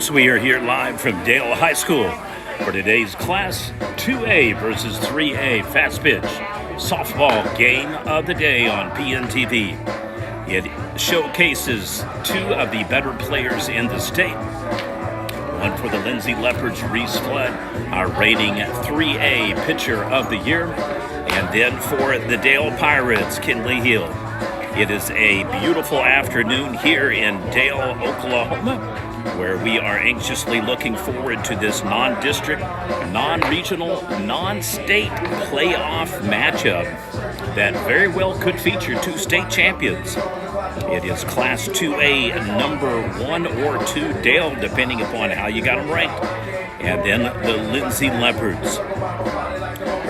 folks. We are here live from Dale High School for today's Class 2A versus 3A fast pitch softball game of the day on PNTV. It showcases two of the better players in the state. One for the Lindsay Leopards, Reese Flood, our rating 3A pitcher of the year. And then for the Dale Pirates, Kinley Hill. It is a beautiful afternoon here in Dale, Oklahoma, where we are anxiously looking forward to this non-district, non-regional, non-state playoff matchup that very well could feature two state champions. It is Class 2A number 1 or 2 Dale, depending upon how you got them ranked, and then the Lindsay Leopards.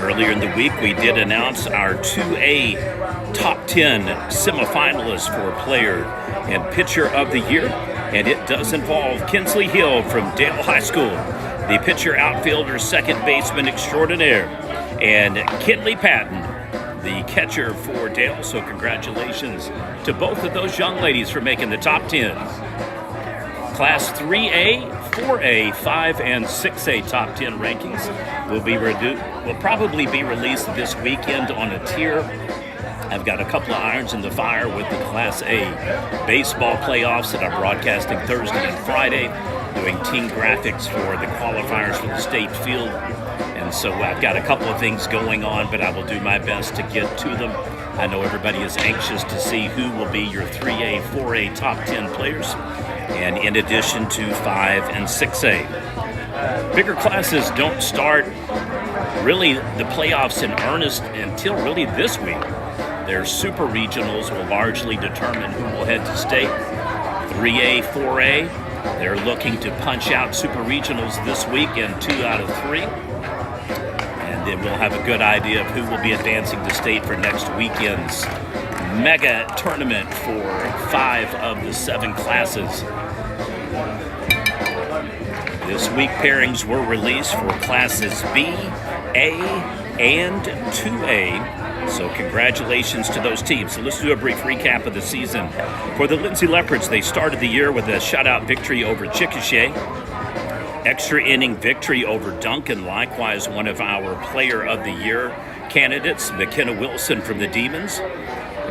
Earlier in the week, we did announce our 2A top 10 semifinalists for player and pitcher of the year, and it does involve Kinley Hill from Dale High School, the pitcher, outfielder, second baseman extraordinaire, and Kinley Patton, the catcher for Dale. So congratulations to both of those young ladies for making the top 10. Class 3A, 4A, 5, and 6A top 10 rankings will probably be released this weekend on a tier. I've got a couple of irons in the fire with the Class A baseball playoffs that I'm broadcasting Thursday and Friday, doing team graphics for the qualifiers for the state field. And so I've got a couple of things going on, but I will do my best to get to them. I know everybody is anxious to see who will be your 3A, 4A top 10 players, and in addition to 5 and 6A. Bigger classes don't start really the playoffs in earnest until really this week. Their super regionals will largely determine who will head to state. 3A, 4A, they're looking to punch out super regionals this week in 2 out of 3. And then we'll have a good idea of who will be advancing to state for next weekend's mega tournament for 5 of the 7 classes. This week, pairings were released for classes B, A, and 2A. So congratulations to those teams. So let's do a brief recap of the season. For the Lindsay Leopards, they started the year with a shutout victory over Chickasha. Extra inning victory over Duncan, likewise one of our player of the year candidates, McKenna Wilson from the Demons.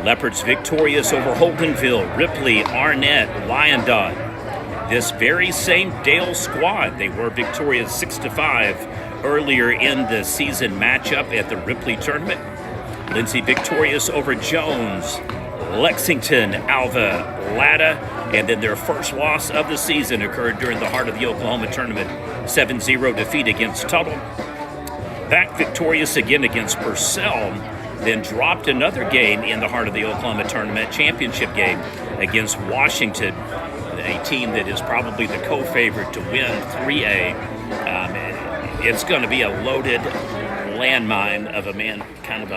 Leopards victorious over Holdenville, Ripley, Arnett, Wyandotte. This very same Dale squad, they were victorious 6-5 earlier in the season matchup at the Ripley tournament. Lindsay victorious over Jones, Lexington, Alva, Latta, and then their first loss of the season occurred during the heart of the Oklahoma tournament, 7-0 defeat against Tuttle. Back victorious again against Purcell, then dropped another game in the heart of the Oklahoma tournament, championship game against Washington, a team that is probably the co-favorite to win 3A. It's going to be a loaded landmine of a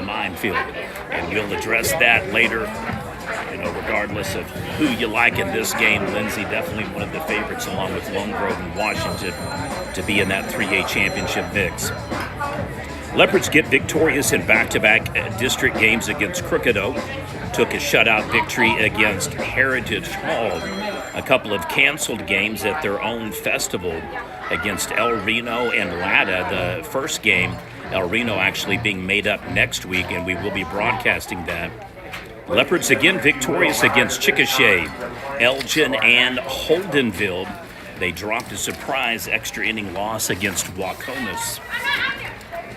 minefield, and we'll address that later. Regardless of who you like in this game, Lindsay definitely one of the favorites, along with Lone Grove and Washington, to be in that 3A championship mix. Leopards get victorious in back-to-back district games against Crooked Oak. Took a shutout victory against Heritage Hall. A couple of canceled games at their own festival against El Reno and Latta. The first game, El Reno actually being made up next week, and we will be broadcasting that. Leopards again victorious against Chickasha, Elgin, and Holdenville. They dropped a surprise extra inning loss against Waukomis.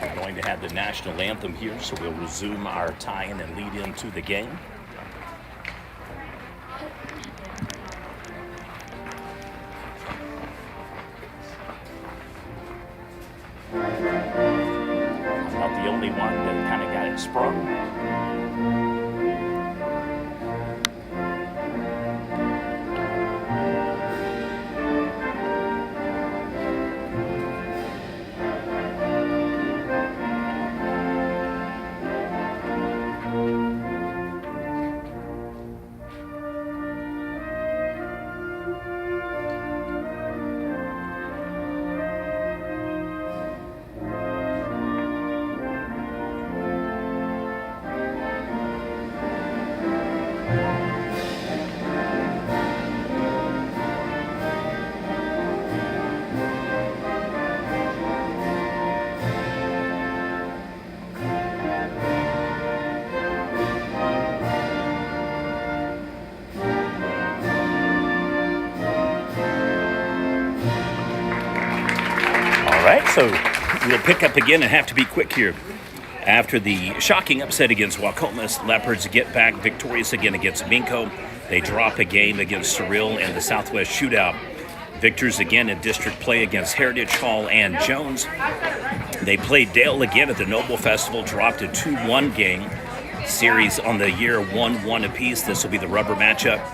We're going to have the national anthem here, so we'll resume our tie-in and lead into the game. I'm not the only one that kind of got it sprung. All right, so we'll pick up again and have to be quick here. After the shocking upset against Wacomas, Leopards get back victorious again against Minko. They drop a game against Surreal in the Southwest Shootout. Victors again in district play against Heritage Hall and Jones. They played Dale again at the Noble Festival, dropped a 2-1 game. Series on the year 1-1 apiece. This will be the rubber matchup.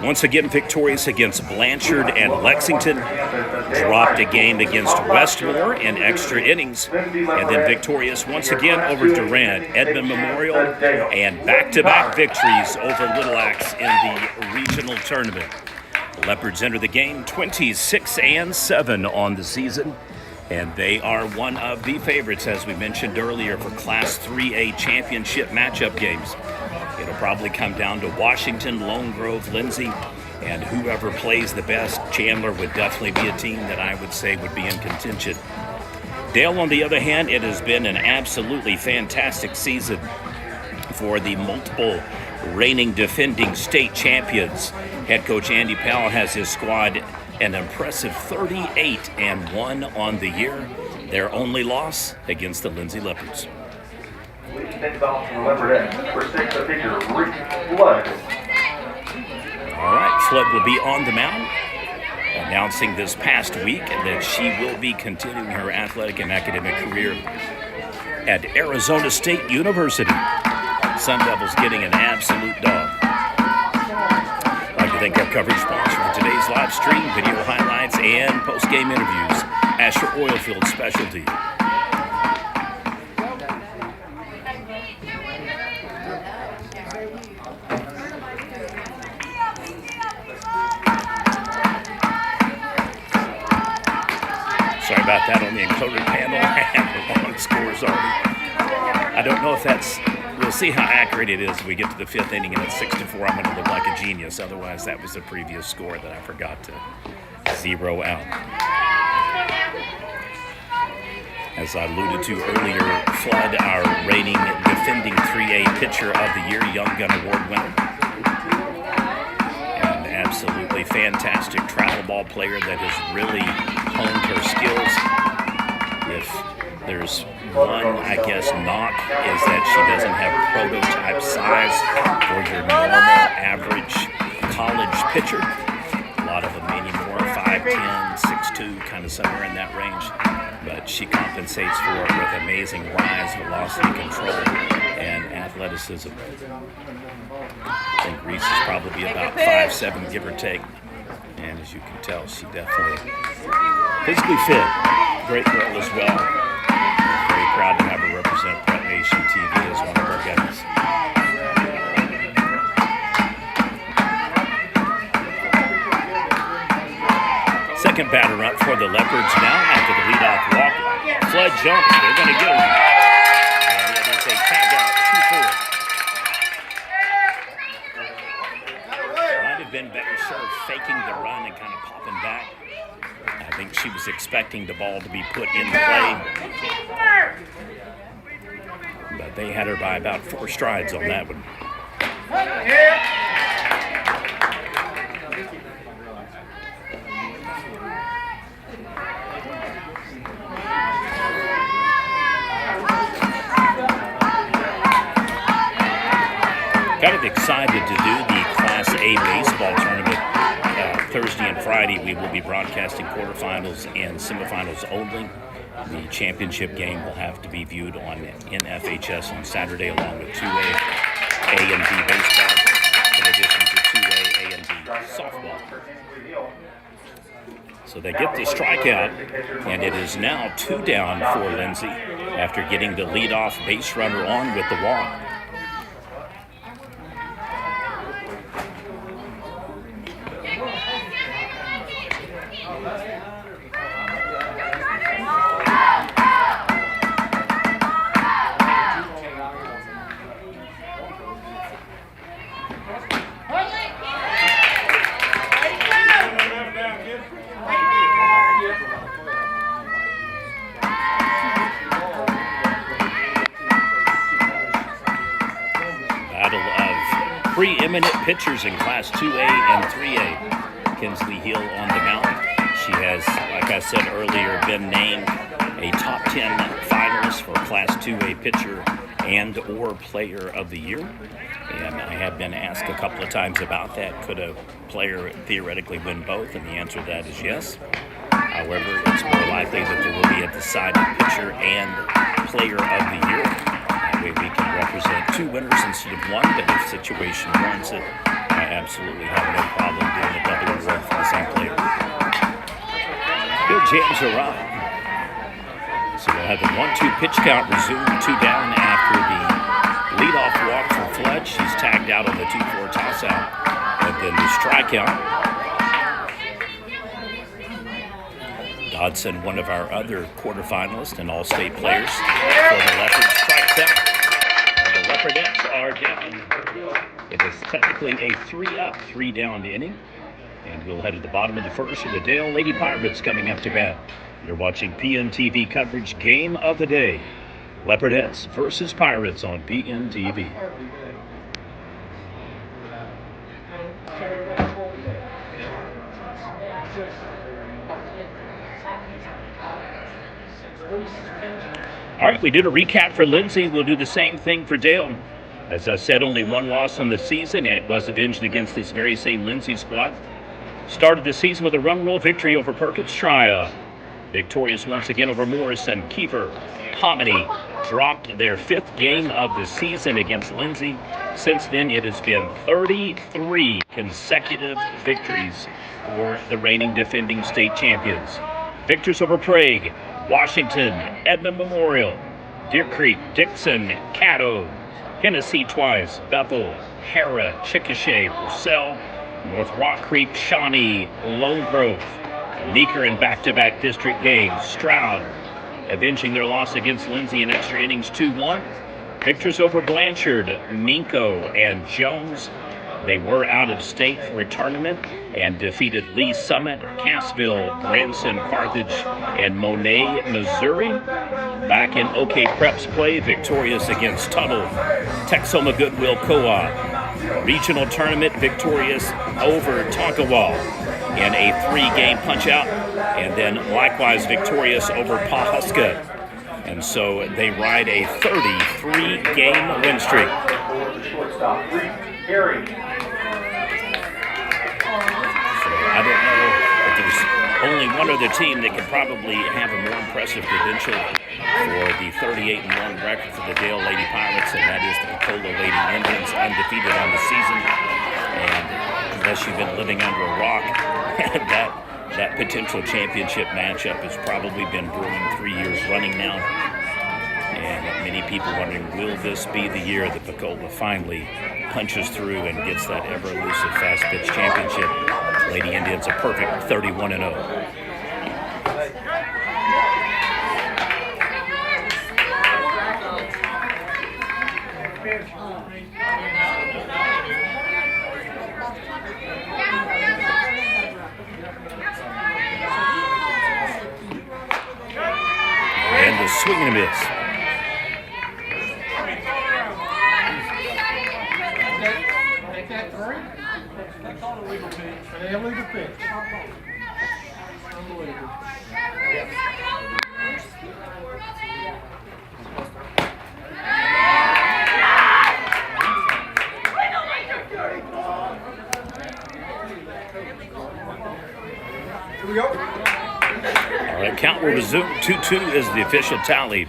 Once again victorious against Blanchard and Lexington. Dropped a game against Westmore in extra innings. And then victorious once again over Durant, Edmond Memorial, and back-to-back victories over Little Axe in the regional tournament. The Leopards enter the game 26-7 on the season. And they are one of the favorites, as we mentioned earlier, for Class 3A championship matchup games. It'll probably come down to Washington, Lone Grove, Lindsay, and whoever plays the best. Chandler would definitely be a team that I would say would be in contention. Dale, on the other hand, it has been an absolutely fantastic season for the multiple reigning defending state champions. Head coach Andy Powell has his squad an impressive 38-1 on the year. Their only loss against the Lindsay Leopards. All right, Flood will be on the mound, announcing this past week that she will be continuing her athletic and academic career at Arizona State University. Sun Devils getting an absolute dog. Thank our coverage sponsor for today's live stream, video highlights, and post-game interviews, Asher Oilfield Specialty. Sorry about that on the encoded panel. I have the wrong scores already. I don't know if that's... We'll see how accurate it is when we get to the fifth inning, and at 6-4, I'm going to look like a genius. Otherwise, that was the previous score that I forgot to zero out. As I alluded to earlier, Flood, our reigning defending 3A pitcher of the year, Young Gun Award winner. An absolutely fantastic travel ball player that has really honed her skills. If there's one, I guess, knock is that she doesn't have prototype size for your normal average college pitcher. A lot of them maybe more 5'10", 6'2", kind of somewhere in that range. But she compensates for it with amazing rise, velocity, control, and athleticism. I think Reese is probably about 5'7", give or take. And as you can tell, she definitely physically fit. Great girl as well. Very proud to have her represent Prep Nation TV as one of our guests. Second batter up for the Leopards now after the leadoff walk. Flood jumps. They're going to get him. And it is a tag out, 2-4. Might have been better served faking the run and kind of popping back. I think she was expecting the ball to be put in play. But they had her by about 4 strides on that one. Kind of excited to do the Class A baseball tournament. Thursday and Friday, we will be broadcasting quarterfinals and semifinals only. The championship game will have to be viewed on NFHS on Saturday, along with 2A A and B baseball, in addition to 2A A and B softball. So they get the strikeout, and it is now 2 down for Lindsay after getting the leadoff base runner on with the walk. Preeminent pitchers in Class 2A and 3A. Kinsley Hill on the mound. She has, like I said earlier, been named a top 10 finalist for Class 2A Pitcher and or Player of the Year. And I have been asked a couple of times about that. Could a player theoretically win both? And the answer to that is yes. However, it's more likely that there will be a decided pitcher and player of the year. That way we can represent two winners instead of one, but if the situation warrants it, I absolutely have no problem doing a double award for the same player. Bill jams her up. So we'll have the 1-2 pitch count resume, 2 down after the leadoff walk for Fletch. She's tagged out on the 2-4 toss-out. And then the strikeout. Dodson, one of our other quarterfinalists and all-state players for the Leopards, strikes out. The Leopardettes are down. It is technically a 3-up, 3-down inning. And we'll head to the bottom of the first with the Dale Lady Pirates coming up to bat. You're watching PNTV coverage Game of the Day. Leopardettes versus Pirates on PNTV. All right, we did a recap for Lindsay. We'll do the same thing for Dale. As I said, only one loss on the season, and it was avenged against this very same Lindsay squad. Started the season with a run rule victory over Perkins Shria. Victorious once again over Morrison. Kiefer, Hominy dropped their 5th game of the season against Lindsay. Since then, it has been 33 consecutive victories for the reigning defending state champions. Victors over Prague, Washington, Edmond Memorial, Deer Creek, Dixon, Caddo, Hennessy twice, Bethel, Hara, Chickasha, Purcell, North Rock Creek, Shawnee, Lone Grove, Meeker in back-to-back district games. Stroud avenging their loss against Lindsay in extra innings 2-1. Victors over Blanchard, Minko, and Jones. They were out of state for a tournament and defeated Lee Summit, Cassville, Branson, Carthage, and Monet, Missouri. Back in OK Preps play, victorious against Tuttle, Texoma Goodwill Co-op. Regional tournament, victorious over Tonkawa in a 3-game punch-out, and then likewise victorious over Pawhuska. And so they ride a 33-game win streak. I don't know if there's only one other team that could probably have a more impressive credential for the 38-1 record for the Dale Lady Pirates, and that is the Picola Lady Indians, undefeated on the season. And unless you've been living under a rock, that potential championship matchup has probably been brewing 3 years running now. And many people wondering, will this be the year that Picola finally punches through and gets that ever-elusive fast pitch championship? Lady Indians a perfect 31-0. And a swing and a miss. Illegal pitch. Unbelievable. Here we go. All right, count will resume. 2-2 is the official tally.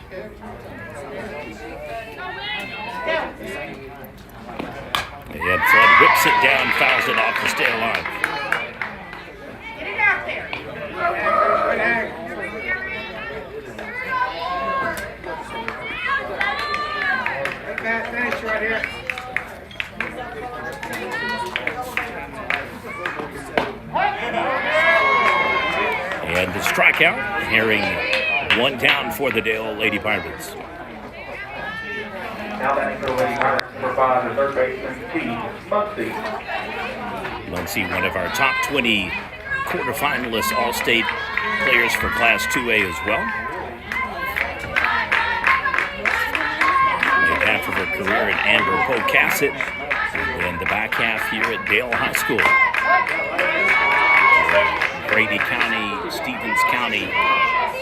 And Flood whips it down, fouls it off the stay line. Get it out there. That finish right here. And the strikeout, Herring 1 down for the Dale Lady Pirates. Now batting for the Lady Pirates, number 5, the third baseman, T. Muncie. Muncie, one of our top 20 quarterfinalist All-State players for Class 2A as well. Made half of her career at Amber Pocasset, and then the back half here at Dale High School. Grady County Stevens County. I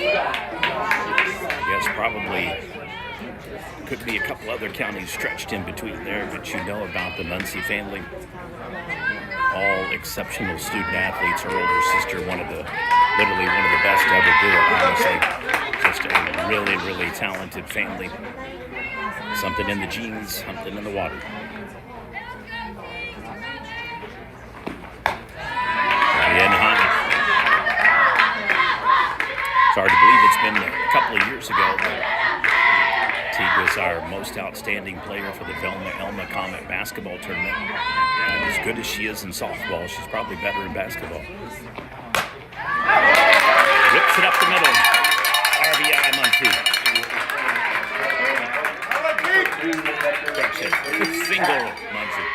guess probably could be a couple other counties stretched in between there, but you know about the Lindsay family. All exceptional student athletes. Her older sister, literally one of the best to ever do it, honestly. Just a really, really talented family. Something in the genes, something in the water. Ryan Hahn. It's hard to believe it's been a couple of years ago, but Teague was our most outstanding player for the Elma Comet basketball tournament. And as good as she is in softball, she's probably better in basketball. Whips it up the middle. RBI Muncie. Single Muncie.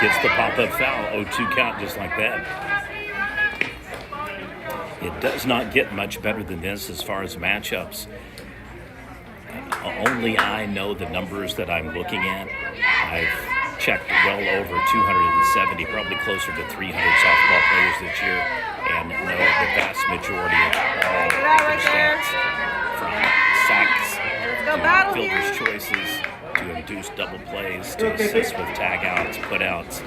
Gets the pop-up foul, 0-2 count just like that. It does not get much better than this as far as matchups. Only I know the numbers that I'm looking at. I've checked well over 270, probably closer to 300 softball players this year, and know the vast majority of all of their stats, from sacks to fielder's choices to induced double plays to assists with tag outs, put outs.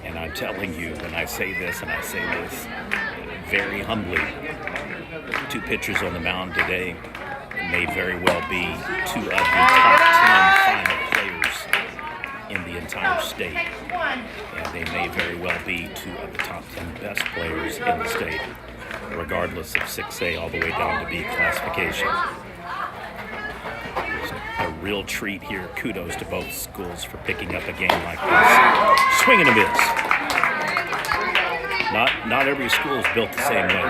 And I'm telling you, when I say this, and I say this very humbly, two pitchers on the mound today may very well be two of the top 10 final players in the entire state. And they may very well be two of the top 10 best players in the state, regardless of 6A all the way down to B classification. It's a real treat here. Kudos to both schools for picking up a game like this. Swing and a miss. Not every school is built the same way.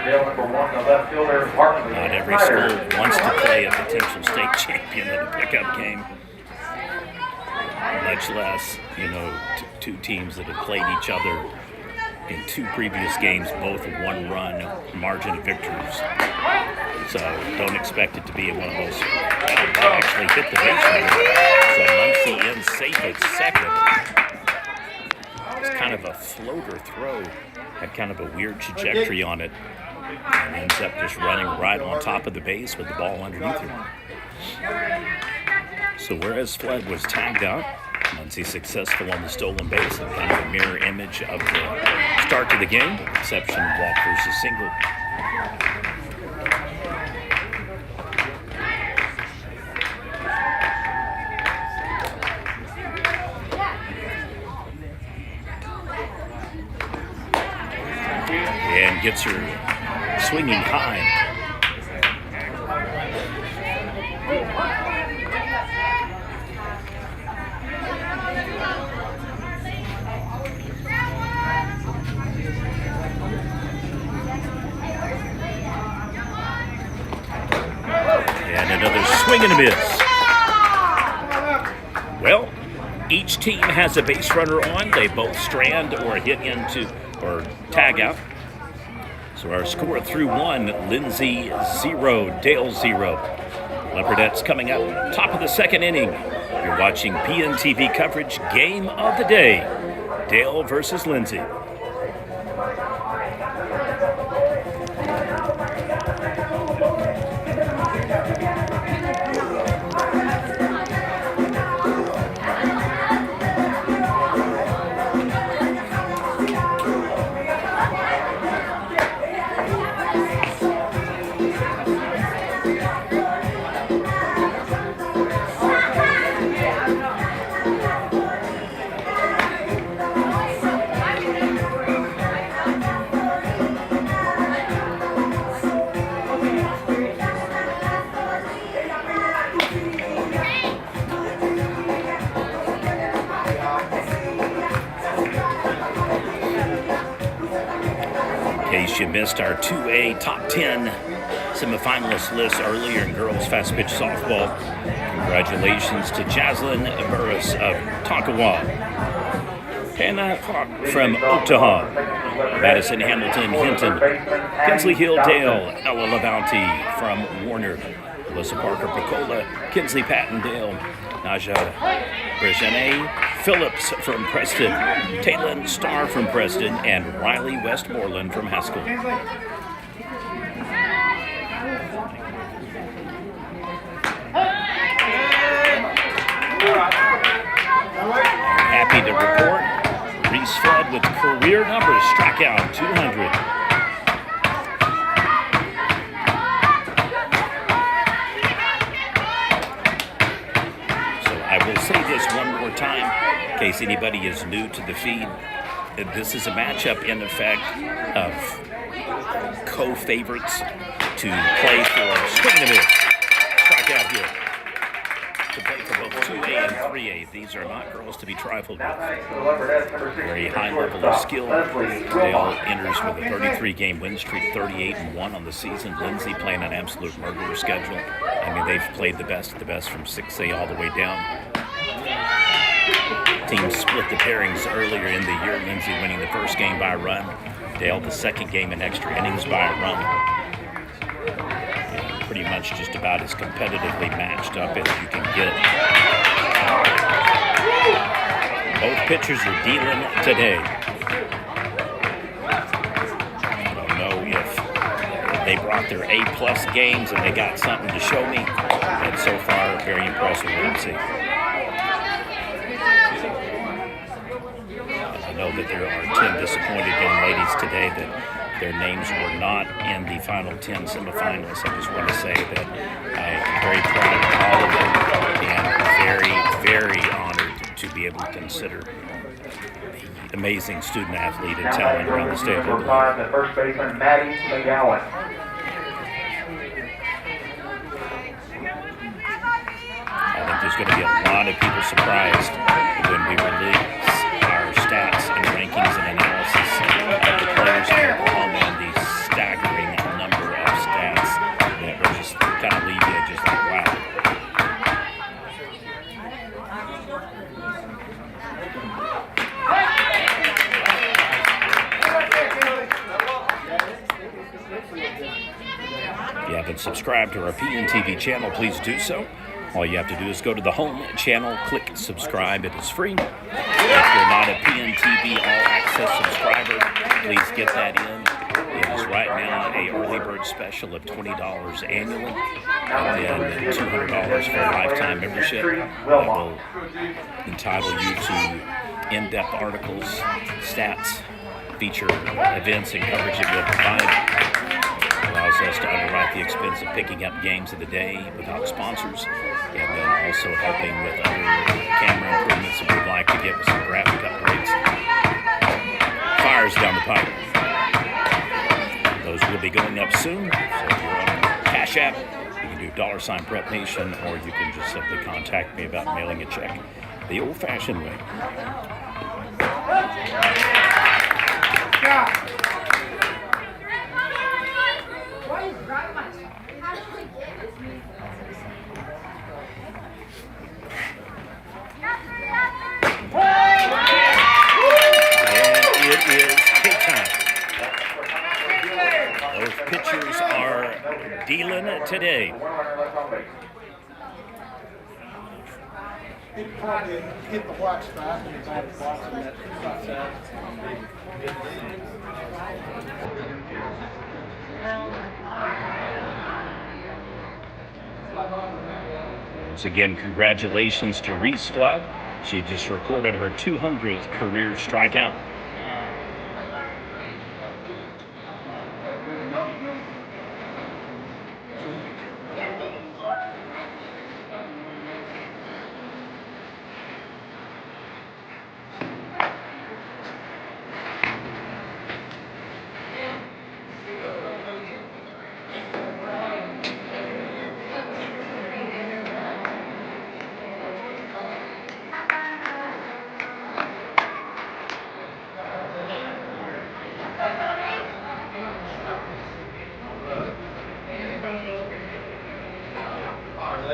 Not every school wants to play a potential state champion in a pickup game. Much less, two teams that have played each other in two previous games, both one-run margin of victories. So don't expect it to be one of those. That actually hit the base runner. So Muncie in safe at second. It's kind of a floater throw. Had kind of a weird trajectory on it. And ends up just running right on top of the base with the ball underneath her. So whereas Flood was tagged out, Muncie successful on the stolen base, and kind of a mirror image of the start to the game, with the exception of walk versus single. And gets her swinging high. And another swing and a miss. Well, each team has a base runner on. They both strand or hit into or tag out. So our score through one, Lindsay 0, Dale 0. Leopardettes coming up top of the second inning. You're watching PNTV coverage, game of the day, Dale versus Lindsay. missed our 2A top 10 semifinalist list earlier in girls fast pitch softball, congratulations to Jaslyn Burris of Tonkawa, Hannah Hawk from Otaha, Madison Hamilton Hinton, Kinsley Hill Dale, Ella LaBounty from Warner, Alyssa Parker Picola, Kinsley Pattendale, Naja Brejane Phillips from Preston, Taylin Starr from Preston, and Riley Westmoreland from Haskell. Happy to report Reese Flood with career numbers, strikeout 200. I will say this one more time, in case anybody is new to the feed. This is a matchup, in effect, of co-favorites to play for swing and a miss. Strikeout here. To play for both 2A and 3A. These are not girls to be trifled with. Very high level of skill. Dale enters with a 33-game win streak, 38-1 on the season. Lindsay playing an absolute murderer schedule. I mean, they've played the best of the best from 6A all the way down. Teams split the pairings earlier in the year. Lindsay winning the first game by a run. Dale the second game in extra innings by a run. And pretty much just about as competitively matched up as you can get. Both pitchers are dealing today. I don't know if they brought their A-plus games and they got something to show me. And so far, very impressive what I'm seeing. I know that there are 10 disappointed young ladies today that their names were not in the final 10 semifinalists. I just want to say that I am very proud of all of them and very, very honored to be able to consider the amazing student athlete and talent around the state of Oklahoma. The first baseman, Maddie McGowan. I think there's going to be a lot of people surprised when we release our stats and rankings and analysis of the players in Oklahoma and the staggering number of stats that will just kind of leave you just like, wow. If you haven't subscribed to our PNTV channel, please do so. All you have to do is go to the home channel, click subscribe. It is free. If you're not a PNTV all-access subscriber, please get that in. It is right now a early bird special of $20 annually, and then $200 for a lifetime membership. That will entitle you to in-depth articles, stats, feature events, and coverage that we'll provide. Allows us to underwrite the expense of picking up games of the day without sponsors, and then also helping with other camera improvements that we'd like to get with some graphic upgrades. Fires down the pipe. Those will be going up soon, so if you're on Cash App, you can do $Prep Nation, or you can just simply contact me about mailing a check the old-fashioned way. Pitchers are dealing today. He probably hit the black spot and he's out of box and that's sad. Once again, congratulations to Reese Flood. She just recorded her 200th career strikeout. Now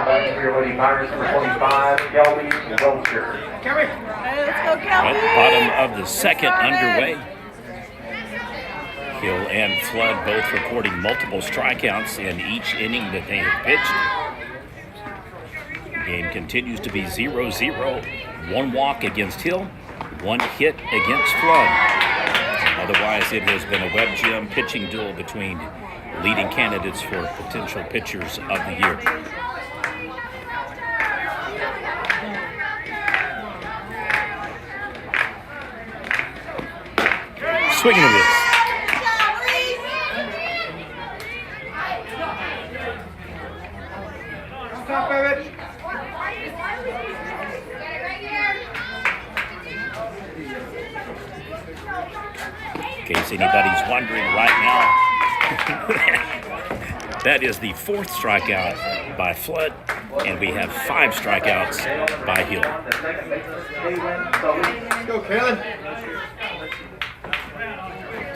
back to your Lady Tigers, number 25, Kelby Wilshire. Hey, let's go, At Kelby! the bottom of the second underway. Hill and Flood both recording multiple strikeouts in each inning that they have pitched. The game continues to be 0-0. One walk against Hill, one hit against Flood. Otherwise, it has been a web gym pitching duel between leading candidates for potential pitchers of the year. Swinging a miss. Stop, baby. In case anybody's wondering right now, that is the fourth strikeout by Flood, and we have 5 strikeouts by Hill. Let's go, Kalen.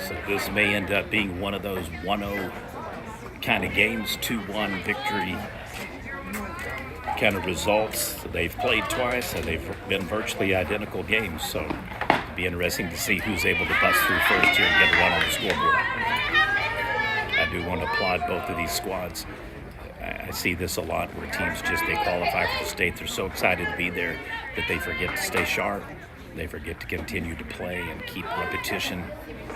So this may end up being one of those 1-0 kind of games, 2-1 victory kind of results. They've played twice, and they've been virtually identical games, so it'll be interesting to see who's able to bust through first here and get a run on the scoreboard. I do want to applaud both of these squads. I see this a lot where teams they qualify for the state. They're so excited to be there that they forget to stay sharp. They forget to continue to play and keep repetition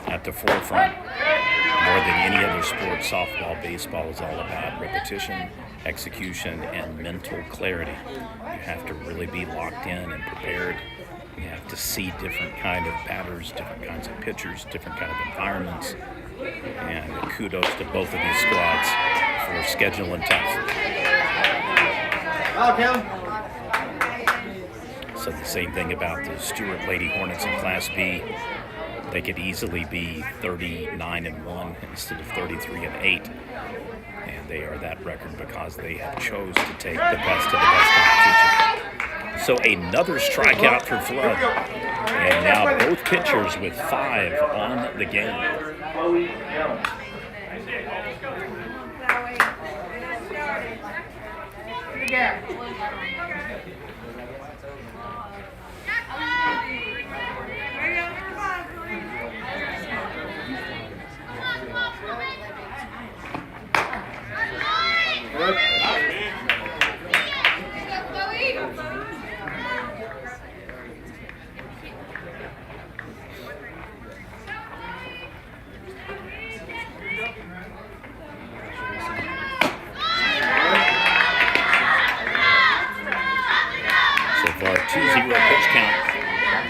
at the forefront. More than any other sport, softball, baseball is all about repetition, execution, and mental clarity. You have to really be locked in and prepared. You have to see different kind of batters, different kinds of pitchers, different kind of environments. And kudos to both of these squads for scheduling tough. Oh, Kalen. So the same thing about the Stewart Lady Hornets in Class B. They could easily be 39-1 instead of 33-8. And they are that record because they have chose to take the best of the best competition. So another strikeout for Flood. And now both pitchers with 5 on the game. Chloe Jones. So far, 2-0 pitch count.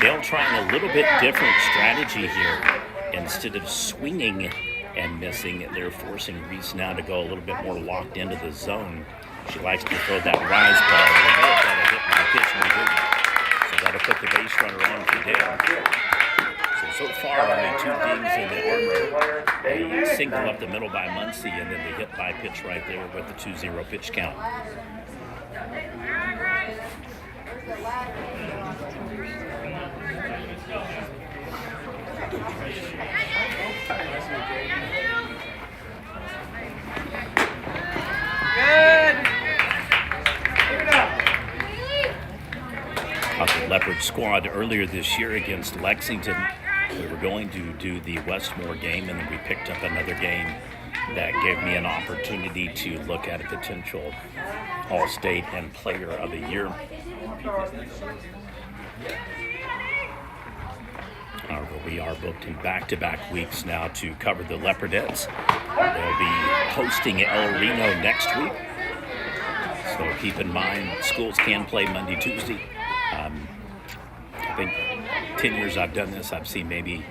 They'll trying a little bit different strategy here. Instead of swinging and missing, they're forcing Reese now to go a little bit more locked into the zone. She likes to throw that rise ball. That'll hit my pitch and we so that'll put the base runner on for Dale. So far, only 2 dings in the armor. A single up the middle by Muncie, and then the hit by pitch right there with the 2-0 pitch count. The Leopard squad earlier this year against Lexington. We were going to do the Westmore game, and then we picked up another game that gave me an opportunity to look at a potential All-State and Player of the Year. We are booked in back-to-back weeks now to cover the Leopardettes. They'll be hosting El Reno next week. So keep in mind, schools can play Monday, Tuesday. I think 10 years I've done this, I've seen maybe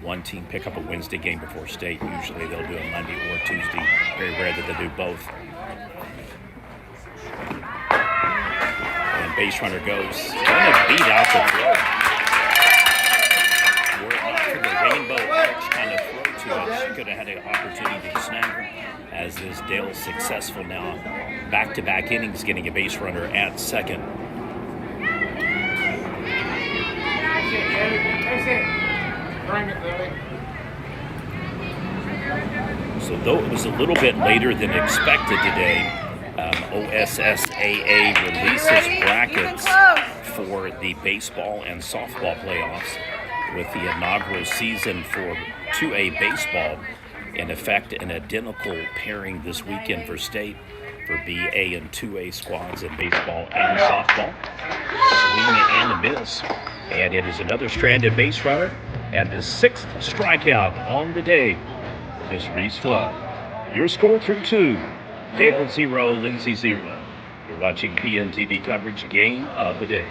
one team pick up a Wednesday game before state. Usually they'll do a Monday or Tuesday. Very rare that they do both. And base runner goes, kind of beat out the throw. Were it not for the rainbow arch kind of throw to it. Could have had an opportunity to snag as is Dale successful now. Back-to-back innings getting a base runner at second. So though it was a little bit later than expected today, OSSAA releases brackets for the baseball and softball playoffs, with the inaugural season for 2A baseball in effect, an identical pairing this weekend for state for BA and 2A squads in baseball and softball. Swing and a miss, and it is another stranded base runner and the 6th strikeout on the day. Miss Reese Flood. Your score through 2, Dale 0, Lindsay 0. You're watching PNTV coverage, game of the day.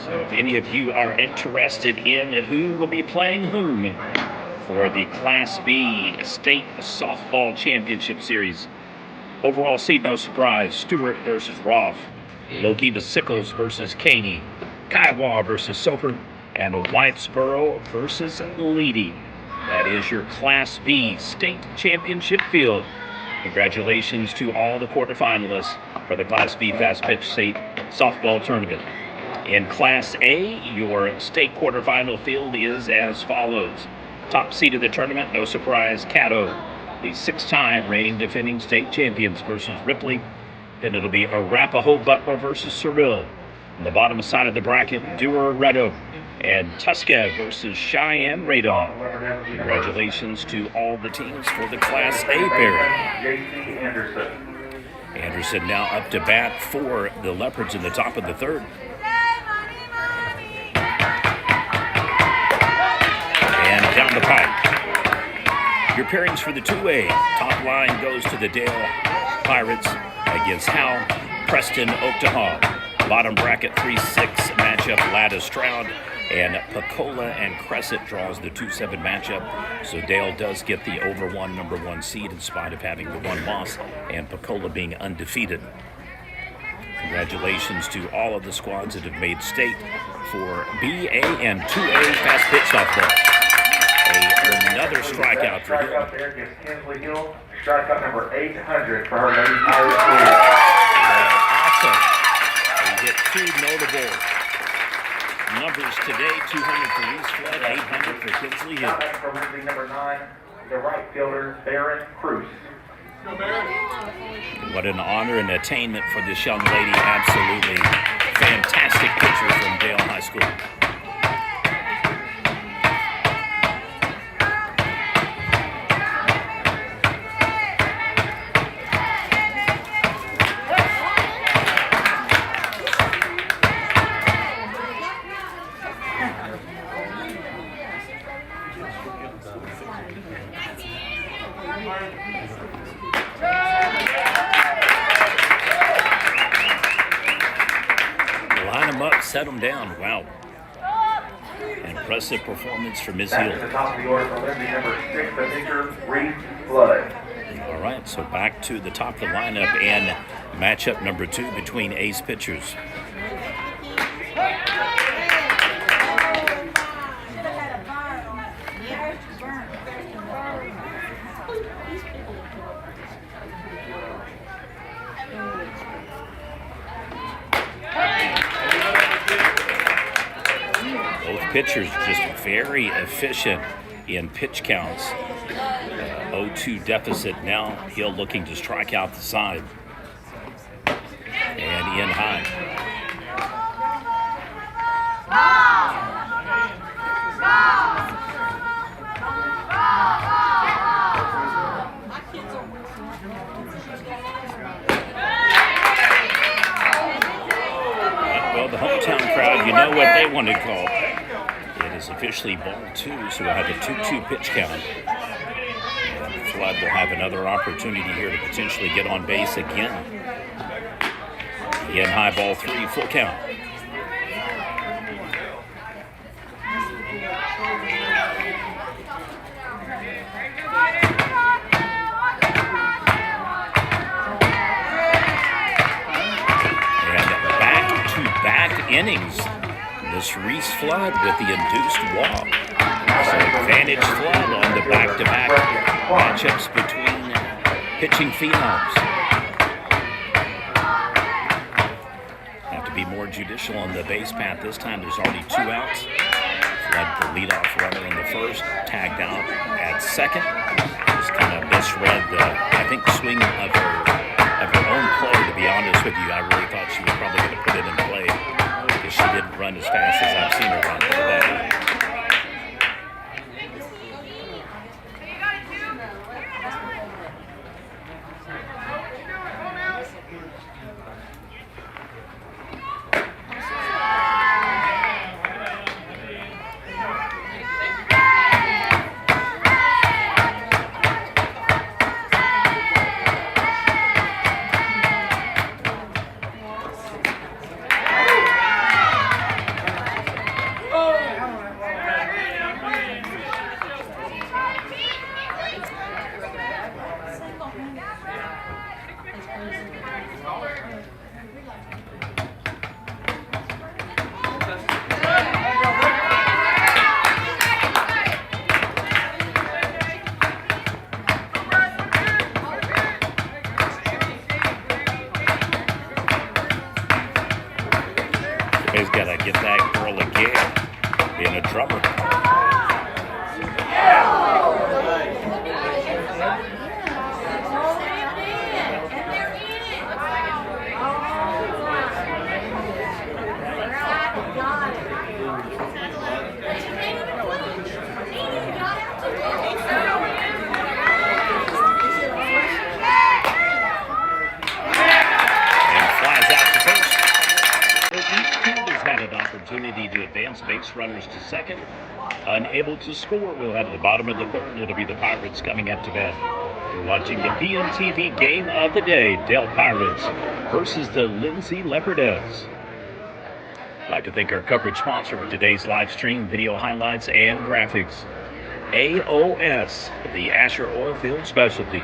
So if any of you are interested in who will be playing whom for the Class B State Softball Championship Series, overall seed, no surprise, Stewart versus Roth, Loki the Sickles versus Caney, Kiowa versus Soper, and Whitesboro versus Leedy. That is your Class B State Championship field. Congratulations to all the quarterfinalists for the Class B Fast Pitch State Softball Tournament. In Class A, your state quarterfinal field is as follows. Top seed of the tournament, no surprise, Caddo, the 6-time reigning defending state champions versus Ripley. Then it'll be Arapahoe Butler versus Cyril. On the bottom side of the bracket, Dewar Redo and Tuska versus Cheyenne Radon. Congratulations to all the teams for the Class A pairing. Anderson now up to bat for the Leopards in the top of the 3rd. And down the pipe. Your pairings for the 2A. Top line goes to the Dale Pirates against Howe, Preston, Oklahoma. Bottom bracket 3-6 matchup, Ladda Stroud and Pacola and Crescent draws the 2-7 matchup. So Dale does get the over one number 1 seed in spite of having the 1 loss and Pacola being undefeated. Congratulations to all of the squads that have made state for BA and 2A fast pitch softball. Another strikeout for him. Strikeout there against Kinsley Hill. Strikeout number 800 for her Lady Pirates. Awesome. We hit 2 notable numbers today. 200 for Reese Flood, 800 for Kinsley Hill. For Lindsay number 9, the right fielder, Barron Cruz. What an honor and attainment for this young lady. Absolutely fantastic pitcher from Dale High School. Line them up, set them down. Wow. Impressive performance for Ms. Hill. That's the top of the order for Lindsay number 6, the pitcher, Reese Flood. All right, so back to the top of the lineup and matchup number 2 between ace pitchers. Pitchers just very efficient in pitch counts. 0-2 deficit now. Hill looking to strike out the side. And in high. Well, the hometown crowd, you know what they want to call. Is officially ball 2, so we'll have a 2-2 pitch count. And Flood will have another opportunity here to potentially get on base again. In high, ball 3, full count. innings. This Reese Flood with the induced walk. So advantage Flood on the back-to-back matchups between pitching phenoms. Have to be more judicial on the base path this time. There's already 2 outs. Flood, the leadoff runner in the first, tagged out at second. Just kind of misread the, I think, swing of her own play, to be honest with you. I really thought she was probably going to put it in play because she didn't run as fast as I've seen her run today. He's got to get that girl again, being a drummer. Opportunity to advance base runners to second. Unable to score. We'll have the bottom of the third. It'll be the Pirates coming up to bat. You're watching the PNTV game of the day. Dale Pirates versus the Lindsay Leopardettes. I'd like to thank our coverage sponsor of today's live stream, video highlights, and graphics. AOS, the Asher Oilfield Specialty.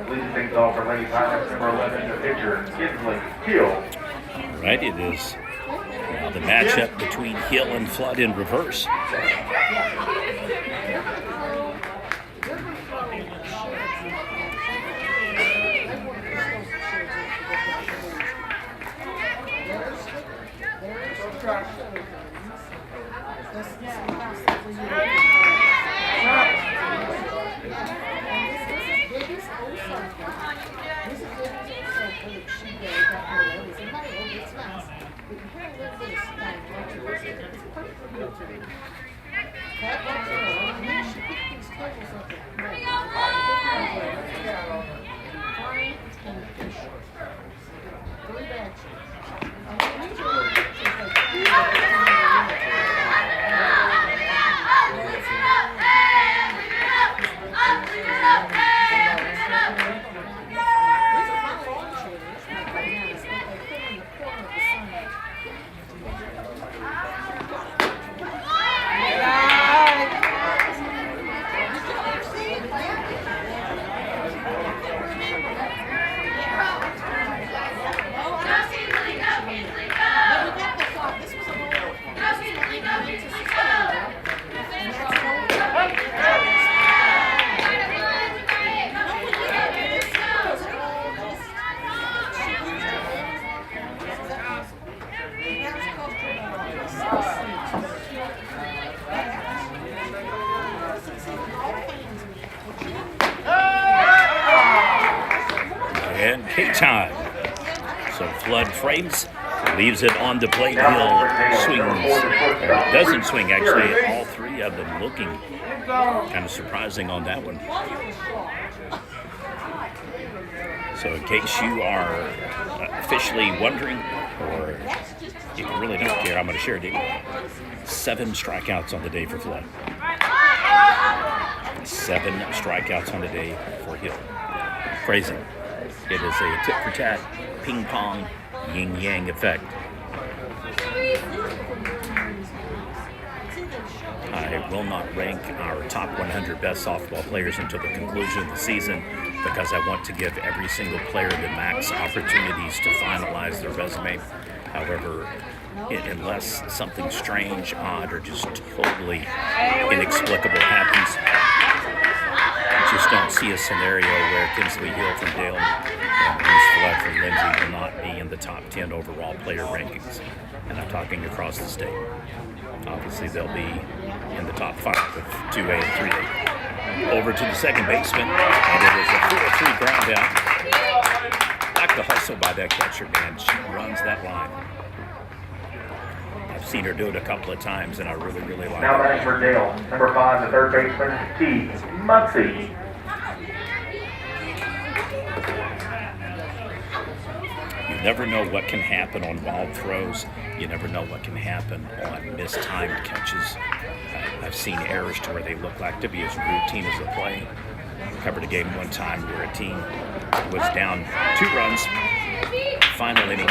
Leading things off for Lady Pirates, number 11, the pitcher, Kinsley Hill. Right, it is now the matchup between Hill and Flood in reverse. frames, leaves it on the plate. Hill swings, or doesn't swing actually. All three of them looking kind of surprising on that one. So in case you are officially wondering, or if you really don't care, I'm going to share it with you. 7 strikeouts on the day for Flood. 7 strikeouts on the day for Hill. Crazy. It is a tit-for-tat, ping-pong, yin-yang effect. I will not rank our top 100 best softball players until the conclusion of the season because I want to give every single player the max opportunities to finalize their resume. However, unless something strange, odd, or just totally inexplicable happens, I just don't see a scenario where Kinsley Hill from Dale and Bruce Flood from Lindsay will not be in the top 10 overall player rankings. And I'm talking across the state. Obviously, they'll be in the top 5 of 2A and 3A. Over to the second baseman, and it is a 4-3 ground out. I like the hustle by that catcher, man. She runs that line. I've seen her do it a couple of times, and I really, really like it. Now batting for Dale, number 5, the third baseman, T. Muncie. You never know what can happen on wild throws. You never know what can happen on mistimed catches. I've seen errors to where they look like to be as routine as a play. I covered a game one time where a team was down 2 runs. Final inning,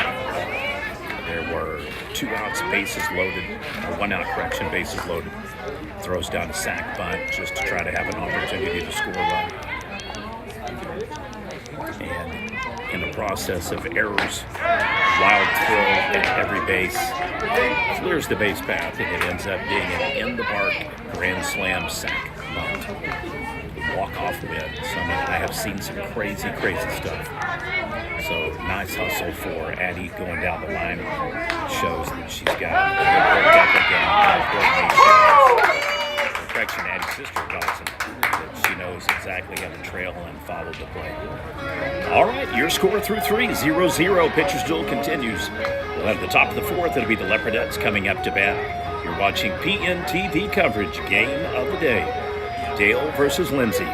there were 2 outs, bases loaded, or 1 out, correction, bases loaded. Throws down a sack bunt just to try to have an opportunity to score a run. And in the process of errors, wild throw at every base, clears the base path, and it ends up being an in-the-park grand slam sack bunt. Walk-off win. So, I mean, I have seen some crazy, crazy stuff. So, nice hustle for Addie going down the line. Shows that she's got a good work ethic and correction, Addie's sister Dawson. She knows exactly how to trail and follow the play. All right, your score through 3, 0-0. Pitcher's duel continues. We'll have the top of the 4th. It'll be the Leopardettes coming up to bat. You're watching PNTV coverage, game of the day. Dale versus Lindsay.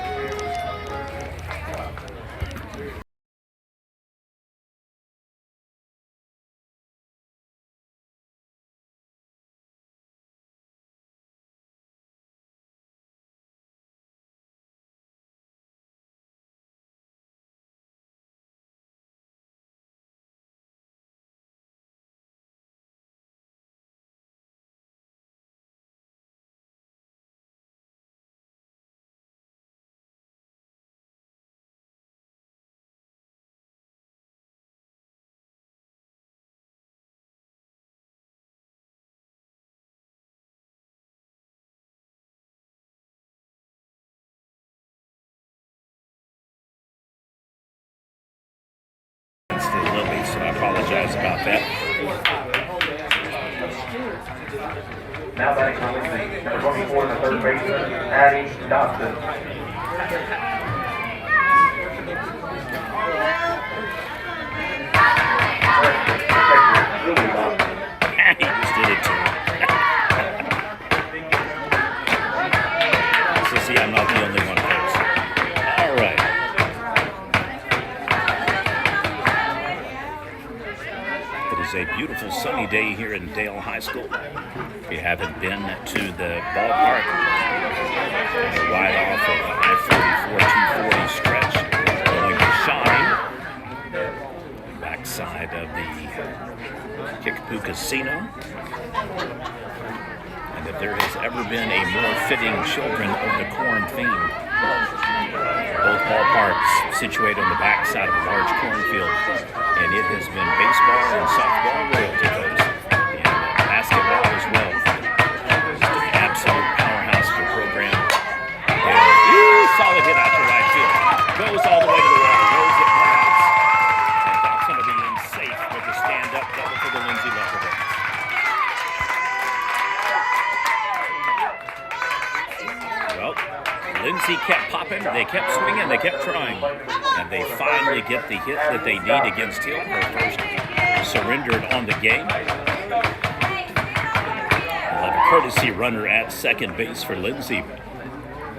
Lily, so I apologize about that. Now batting for Lindsay, number 24, the third baseman, Addie Dawson. He just did it too. So see, I'm not the only one, folks. All right. It is a beautiful sunny day here in Dale High School. If you haven't been to the ballpark, right off of I-44 240 stretch, going to Shine, backside of the Kickapoo Casino. And if there has ever been a more fitting Children of the Corn theme, both ballparks situated on the backside of a large cornfield, and it has been baseball and softball royalty, folks, and basketball as well. Just an absolute powerhouse of a program. Solid hit out to right field. Goes all the way to the wall. Rolls it one out. And that's going to be in safe with the stand-up double for the Lindsay Leopardettes. Well, Lindsay kept popping, they kept swinging, they kept trying, and they finally get the hit that they need against Hill. Her first so surrendered on the game. We'll have a courtesy runner at second base for Lindsay.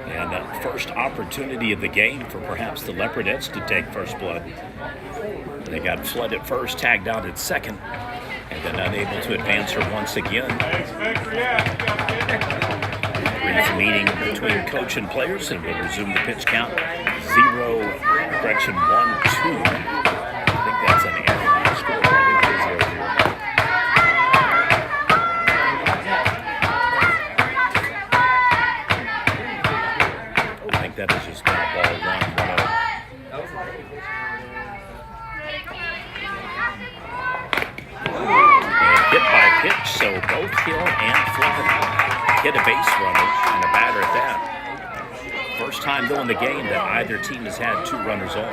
And first opportunity of the game for perhaps the Leopardettes to take first blood. They got Flood at first, tagged out at second, and then unable to advance her once again. Brief meeting between coach and players, and we'll resume the pitch count. 1-2. I think that's an error on the score. I think it is over here. I think that is just now ball 1-0. And hit by pitch, so both Hill and Flood hit a base runner and a batter at that. First time though in the game that either team has had 2 runners on.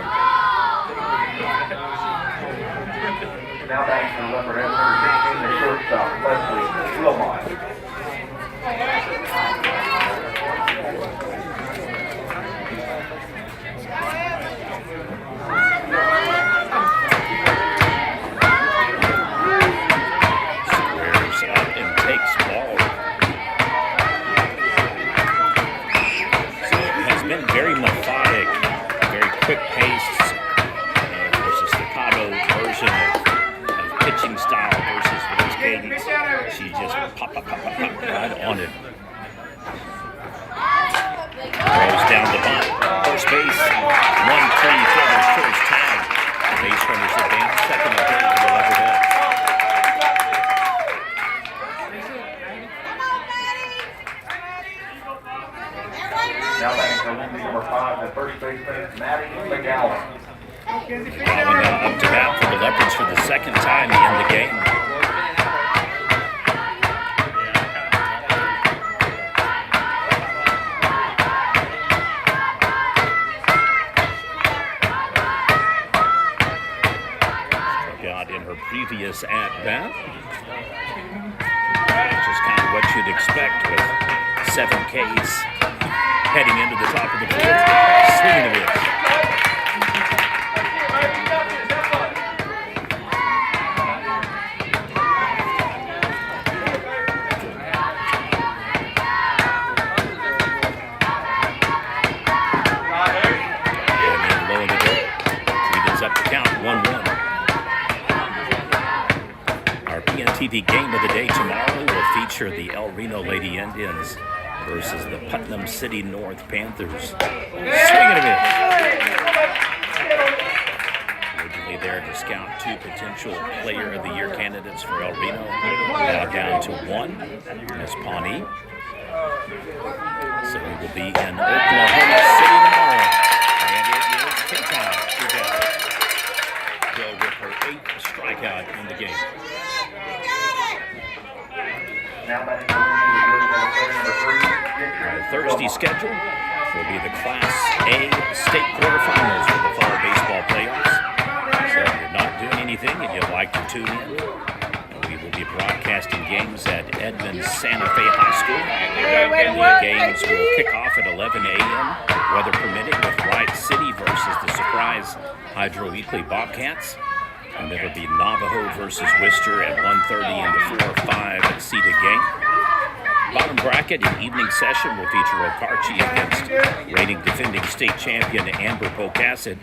Now back to the Leopardettes, number 16, the shortstop, Leslie Wilmot. Squares up and takes ball. So it has been very methodic, very quick-paced. There's a staccato version of pitching style versus Liz Cadence. She just pop right on it. Throws down the bunt. First base, 1-3 fielder's choice tag. Base runners advance, second and third for the Leopardettes. Now back to Lindsay, number 5, the first baseman, Maddie McGowan. Bowing up to bat for the Leopards for the second time in the game. Struck out in her previous at-bat. Just kind of what you'd expect with 7 Ks heading into the top of the fourth. Swinging a bit. The game of the day tomorrow will feature the El Reno Lady Indians versus the Putnam City North Panthers. Swinging a bit. Originally there to scout 2 potential Player of the Year candidates for El Reno. Now down to 1, Miss Pawnee. So we will be in Oklahoma City tomorrow. And it is K-Town to go with her 8th strikeout in the game. Our Thursday schedule will be the Class A state quarterfinals for the fall baseball playoffs. So if you're not doing anything and you'd like to tune in, we will be broadcasting games at Edmond Santa Fe High School. The games will kick off at 11 a.m., weather permitting, with Wright City versus the Surprise Hydro Weekly Bobcats. And it'll be Navajo versus Worcester at 1:30 in the 4-5 seeded game. Bottom bracket and evening session will feature Okarche against reigning defending state champion Amber Pocasset.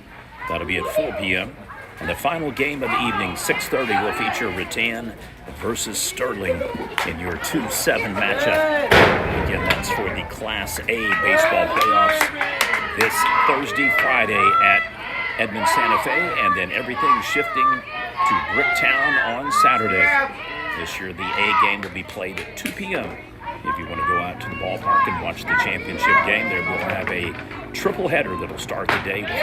That'll be at 4 p.m. And the final game of the evening, 6:30, will feature Rattan versus Sterling in your 2-7 matchup. Again, that's for the Class A baseball playoffs this Thursday, Friday at Edmond Santa Fe, and then everything shifting to Bricktown on Saturday. This year, the A game will be played at 2 p.m. If you want to go out to the ballpark and watch the championship game, there we'll have a triple header that'll start the day with 2 A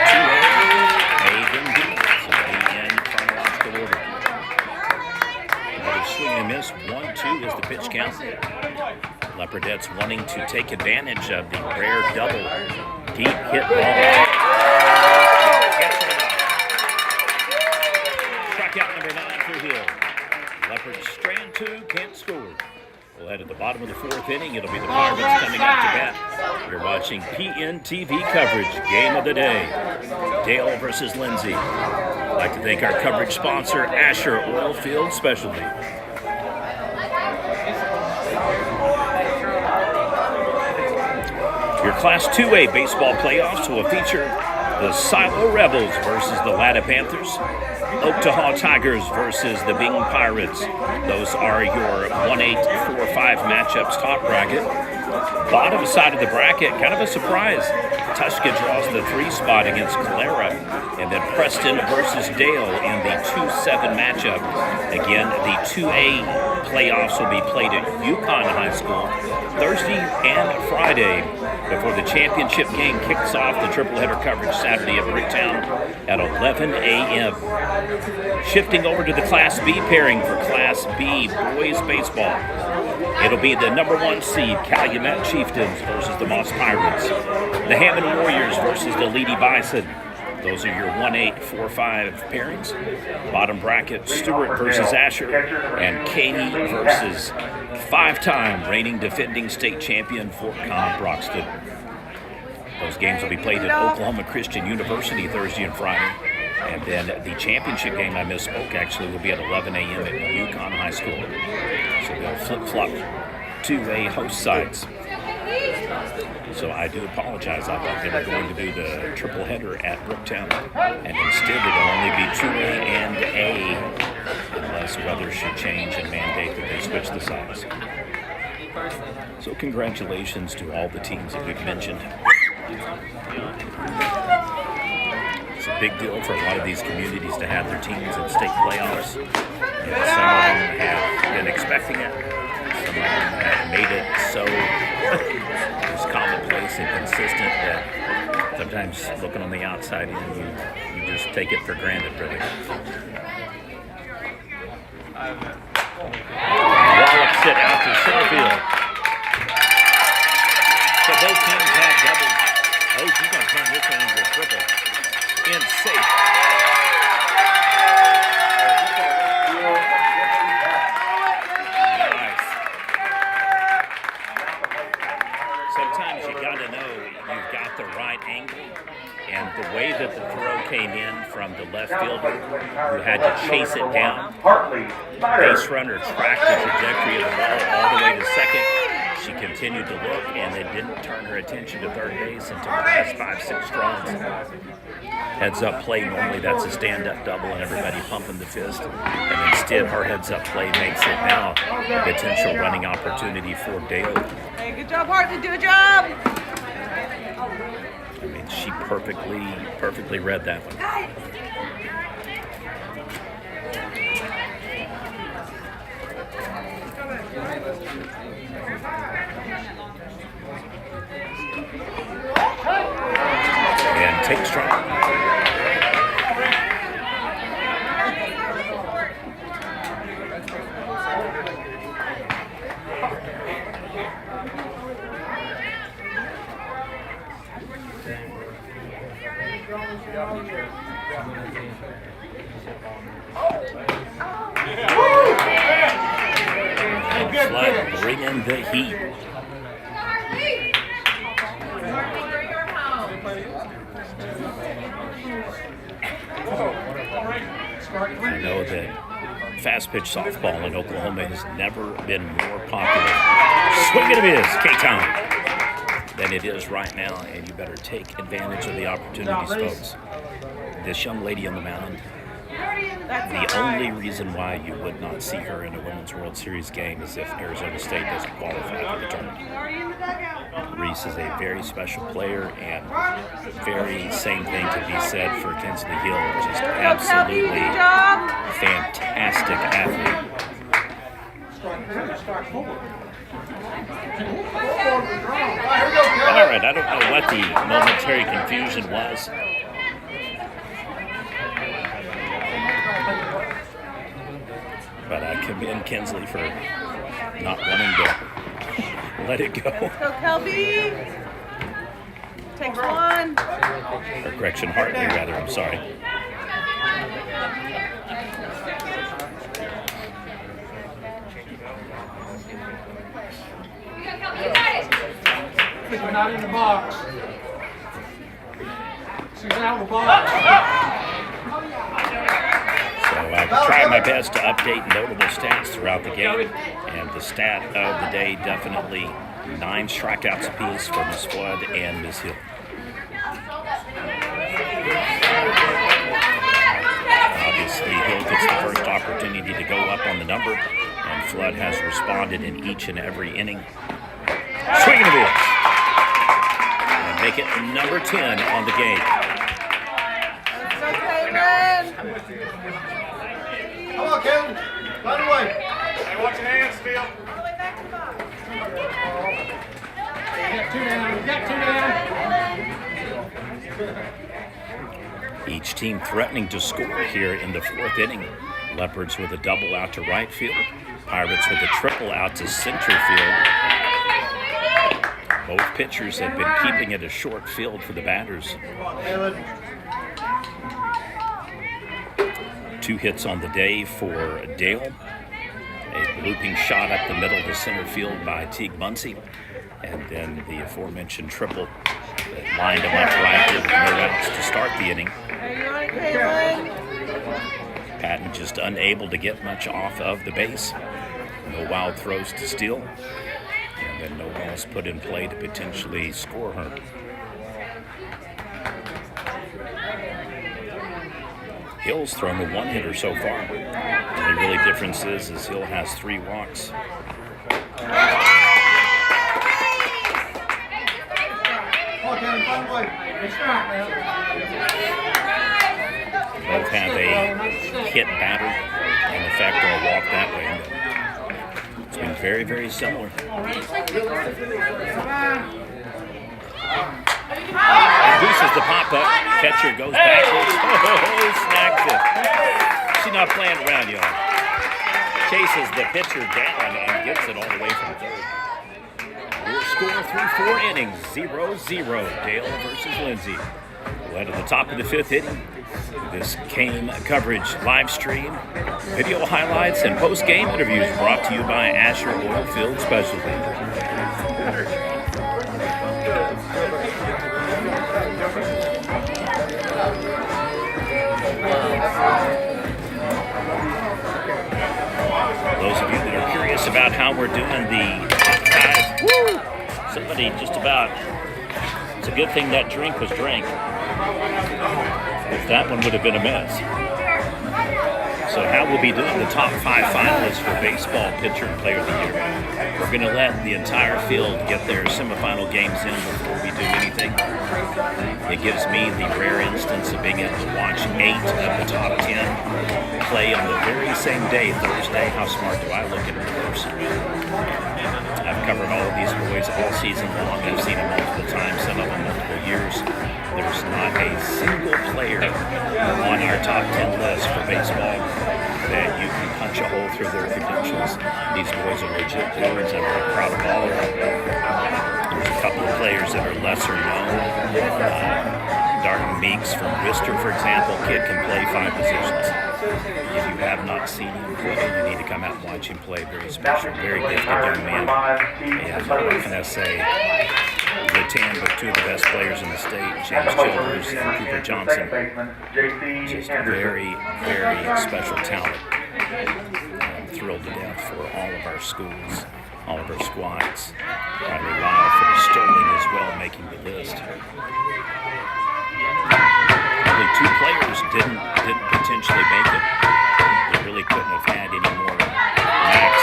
then B. So they'll be in chronological order. Another swing and miss. 1-2 is the pitch count. Leopardettes wanting to take advantage of the rare double deep hit ball. Strikeout number 9 for Hill. Leopards strand 2, can't score. Well, at the bottom of the fourth inning, it'll be the Pirates coming up to bat. You're watching PNTV coverage, game of the day, Dale versus Lindsay. I'd like to thank our coverage sponsor, Asher Oilfield Specialty. Your Class 2A baseball playoffs will feature the Silo Rebels versus the Latta Panthers, Oaktahaw Tigers versus the Bing Pirates. Those are your 1-8-4-5 matchups top bracket. Bottom side of the bracket, kind of a surprise. Tushka draws the 3 spot against Calera, and then Preston versus Dale in the 2-7 matchup. Again, the 2A playoffs will be played at Yukon High School Thursday and Friday before the championship game kicks off the tripleheader coverage Saturday at Bricktown at 11 a.m. Shifting over to the Class B pairing for Class B boys baseball. It'll be the number 1 seed Calumet Chieftains versus the Moss Pirates. The Hammond Warriors versus the Leedy Bison. Those are your 1-8-4-5 pairings. Bottom bracket, Stewart versus Asher, and Katie versus 5-time reigning defending state champion Fort Collins Broxton. Those games will be played at Oklahoma Christian University Thursday and Friday. And then the championship game, I misspoke, actually will be at 11 a.m. at Yukon High School. So they'll flip-flop 2A host sides. So I do apologize. I thought they were going to do the triple header at Brooktown, and instead it'll only be 2A and A, unless weather should change and mandate that they switch the sides. So congratulations to all the teams that we've mentioned. It's a big deal for a lot of these communities to have their teams in state playoffs. And some of them have been expecting it. Some of them have made it so just commonplace and consistent that sometimes looking on the outside in, you just take it for granted, really. Wallops it out to center field. So both teams have doubles. Oh, she's going to turn this one into a triple. In safe. Nice. Sometimes you got to know you've got the right angle, and the way that the throw came in from the left fielder who had to chase it down, base runner tracked the trajectory of the ball all the way to second. She continued to look, and they didn't turn her attention to third base until the last 5-6 strikes. Heads-up play, normally that's a stand-up double and everybody pumping the fist. And instead, her heads-up play makes it now a potential running opportunity for Dale. Hey, good job, Hartley. Do a job. I mean, she perfectly read that one. And take strike. Flood bringing the heat. I know that fast pitch softball in Oklahoma has never been more popular. Swing and a miss, K-Town, than it is right now, and you better take advantage of the opportunities, folks. This young lady on the mound, the only reason why you would not see her in a Women's World Series game is if Arizona State doesn't qualify for the tournament. Reese is a very special player, and very same thing to be said for Kinsley Hill. Just absolutely fantastic athlete. All right, I don't know what the momentary confusion was. But I commend Kinsley for not wanting to let it go. Let's go, Kelby. Takes one. Or correction, Hartley, rather, I'm sorry. She's not in the box. She's out of the box. So I've tried my best to update notable stats throughout the game, and the stat of the day definitely 9 strikeouts apiece for Miss Flood and Miss Hill. Obviously, Hill gets the first opportunity to go up on the number, and Flood has responded in each and every inning. Swing and a miss. And make it number 10 on the game. Come on, Kevin. Right away. Hey, watch your hands, Phil. You got 2 down. Each team threatening to score here in the 4th inning. Leopards with a double out to right field. Pirates with a triple out to center field. Both pitchers have been keeping it a short field for the batters. 2 hits on the day for Dale. A looping shot up the middle to center field by Teague Muncie. And then the aforementioned triple that lined him up right with no outs to start the inning. Patton just unable to get much off of the base. No wild throws to steal. And then no balls put in play to potentially score her. Hill's thrown a 1-hitter so far. The really difference is Hill has 3 walks. Both have a hit batter in effect or a walk that way. It's been very, very similar. Induces the pop-up. Catcher goes backwards. Oh, snags it. She's not playing around, y'all. Chases the pitcher down and gets it all the way from third. We'll score through 4 innings. 0-0. Dale versus Lindsay. Led at the top of the 5th inning. This game coverage live stream, video highlights, and post-game interviews brought to you by Asher Oilfield Specialty. Those of you that are curious about how we're doing the top 5, somebody just about, it's a good thing that drink was drank. That one would have been a mess. So how we'll be doing the top 5 finalists for baseball pitcher and player of the year. We're going to let the entire field get their semifinal games in before we do anything. It gives me the rare instance of being able to watch 8 of the top 10 play on the very same day, Thursday. How smart do I look in reverse? I've covered all of these boys all season long. I've seen them multiple times, some of them multiple years. There's not a single player on our top 10 list for baseball that you can punch a hole through their credentials. These boys are legit players. I'm very proud of all of them. There's a couple of players that are lesser known. Darton Meeks from Worcester, for example, kid can play 5 positions. If you have not seen him play, you need to come out and watch him play. Very special, very gifted young man. And what can I say? The 10, but 2 of the best players in the state, James Childers and Cooper Johnson. Just very, very special talent. I'm thrilled to death for all of our schools, all of our squads. Riley Lyle for Sterling as well, making the list. Only 2 players didn't potentially make it. They really couldn't have had any more. Max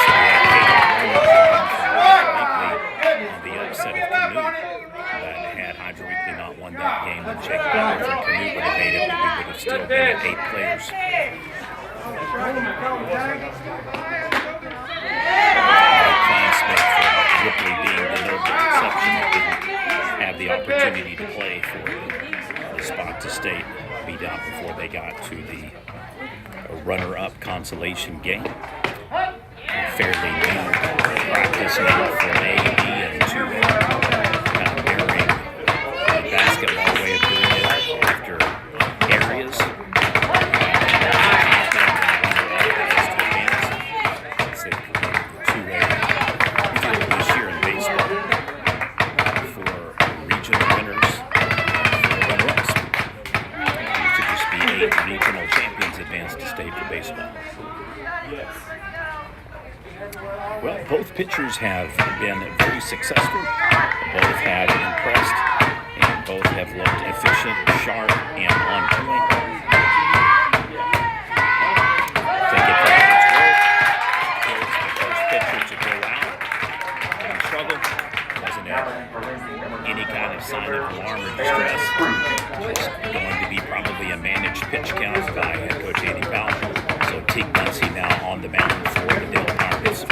on the upset of Canute. But had Hydro Weekly not won that game, then Jake Butler from Canute would have made it, but we would have still been at 8 players. My classmate from Ripley being the notable exception that didn't have the opportunity to play for the spot to state beat out before they got to the runner-up consolation game. Fairly new practice now from A, B, and 2A. Kind of mirroring the basketball way of doing it after areas. It's the 2A field this year in baseball for Well, both pitchers have been very successful. Both have impressed, and both have looked efficient, sharp, and on point. Take it for its worth. Here's the first pitcher to go out and struggle. Wasn't any kind of sign of alarm or distress. Just going to be probably a managed pitch count by head coach Andy Powell. So Teague Lindsay now on the mound for the Dale Pirates.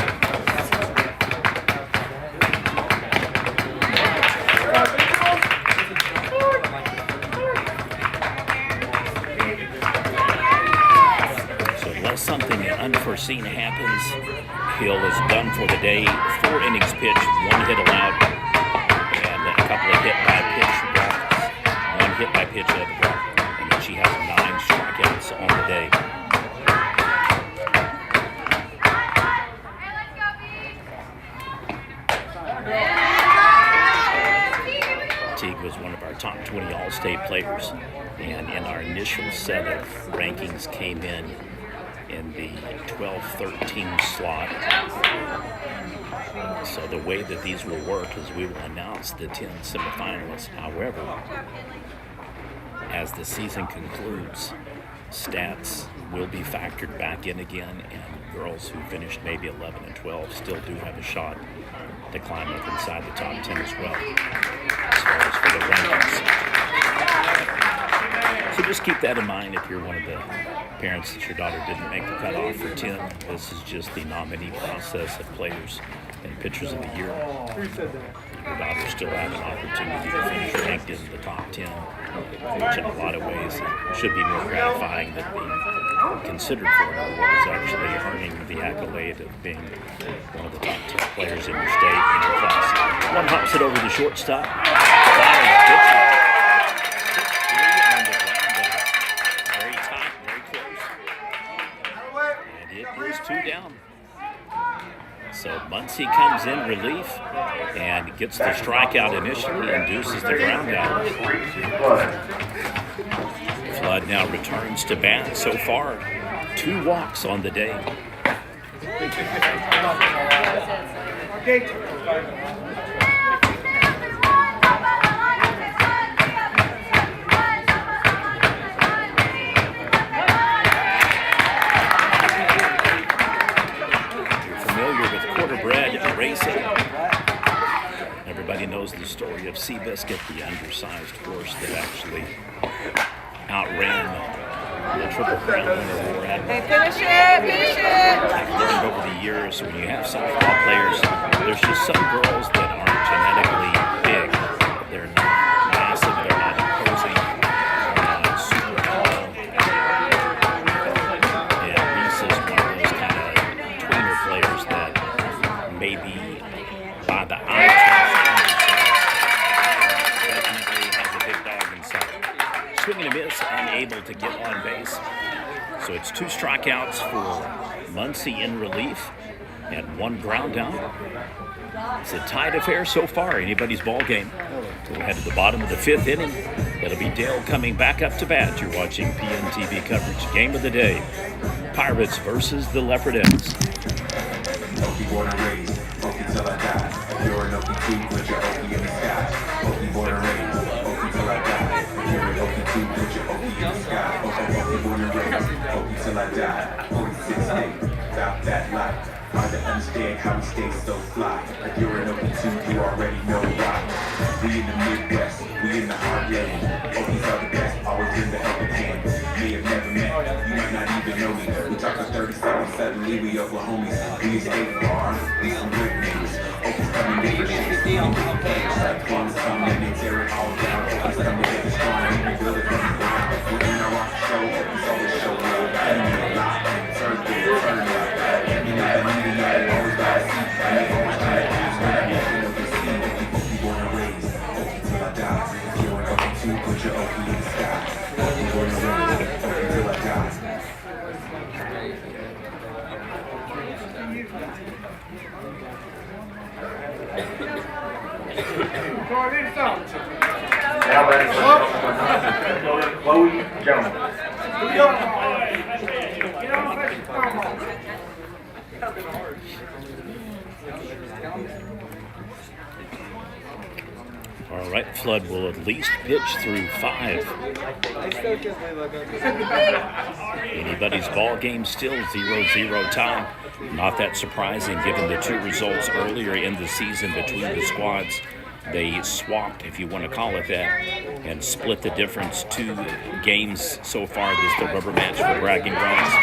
So unless something unforeseen happens, Hill is done for the day. 4 innings pitched, 1 hit allowed, and a couple of hit by pitch walks. 1 hit by pitch of the walk, and then she has 9 strikeouts on the day. Teague was one of our top 20 All-State players, and in our initial set of rankings came in the 12-13 slot. So the way that these will work is we will announce the 10 semifinalists. However, as the season concludes, stats will be factored back in again, and girls who finished maybe 11 and 12 still do have a shot to climb up inside the top 10 as well, as far as for the rankings. So just keep that in mind if you're one of the parents that your daughter didn't make the cutoff for 10. This is just the nominee process of players and pitchers of the year. Your daughter still have an opportunity to finish ranked in the top 10, which in a lot of ways should be more gratifying than being considered for an award, is actually earning the accolade of being one of the top 10 players in your state in your class. One hops it over the shortstop. Very tight, very close. And it is 2 down. So Muncie comes in relief and gets the strikeout initially, induces the ground out. Flood now returns to bat. So far, 2 walks on the day. Racing. Everybody knows the story of Seabiscuit, the undersized horse that actually outran the Triple Crown winner. Hey, finish it! I've learned over the years, when you have softball players, there's just some girls that aren't genetically big. They're not massive, they're not imposing, they're not super tall. And Lisa's one of those kind of tweener players that maybe by the eye test definitely has a big dog inside. Swing and a miss, unable to get on base. So it's 2 strikeouts for Muncie in relief and 1 ground out. It's a tight affair so far, anybody's ball game. So we'll head to the bottom of the 5th inning. It'll be Dale coming back up to bat. You're watching PNTV coverage. Game of the day, Pirates versus the Leopardettes. Okie born and raised, Okie till I die. If you're an Okie too, put your Okie in the sky. Okie born and raised, Okie till I die. If you're an Okie too, put your Okie in the sky. Okie born and raised, Okie till I die. 46 days, without that life. Hard to understand how we stay so fly. If you're an Okie too, you already know why. We in the Midwest, we in the heartland. Okies are the best, always in the helping hand. May have never met, you might not even know me. We talking 37, suddenly we Oklahomies. We is 8 bars, we some good niggas. Okies coming different shit, we in different games. Okies come and they tear it all down. Okies come together strong, and we build it from the ground. We're in our rock show, Okies always show love. Enemy a lot, Thursday, turn up. You know that meeting, you always gotta see. And they always try to ask when I get to see. Okie born and raised, Okie till I die. If you're an Okie too, put your Okie in the sky. Okie born and raised, Okie till I die. Now that's Chloe Jones. All right, Flood will at least pitch through 5. Anybody's ball game still 0-0 tie. Not that surprising given the 2 results earlier in the season between the squads. They swapped, if you want to call it that, and split the difference. 2 games so far. This is the rubber match for bragging rights.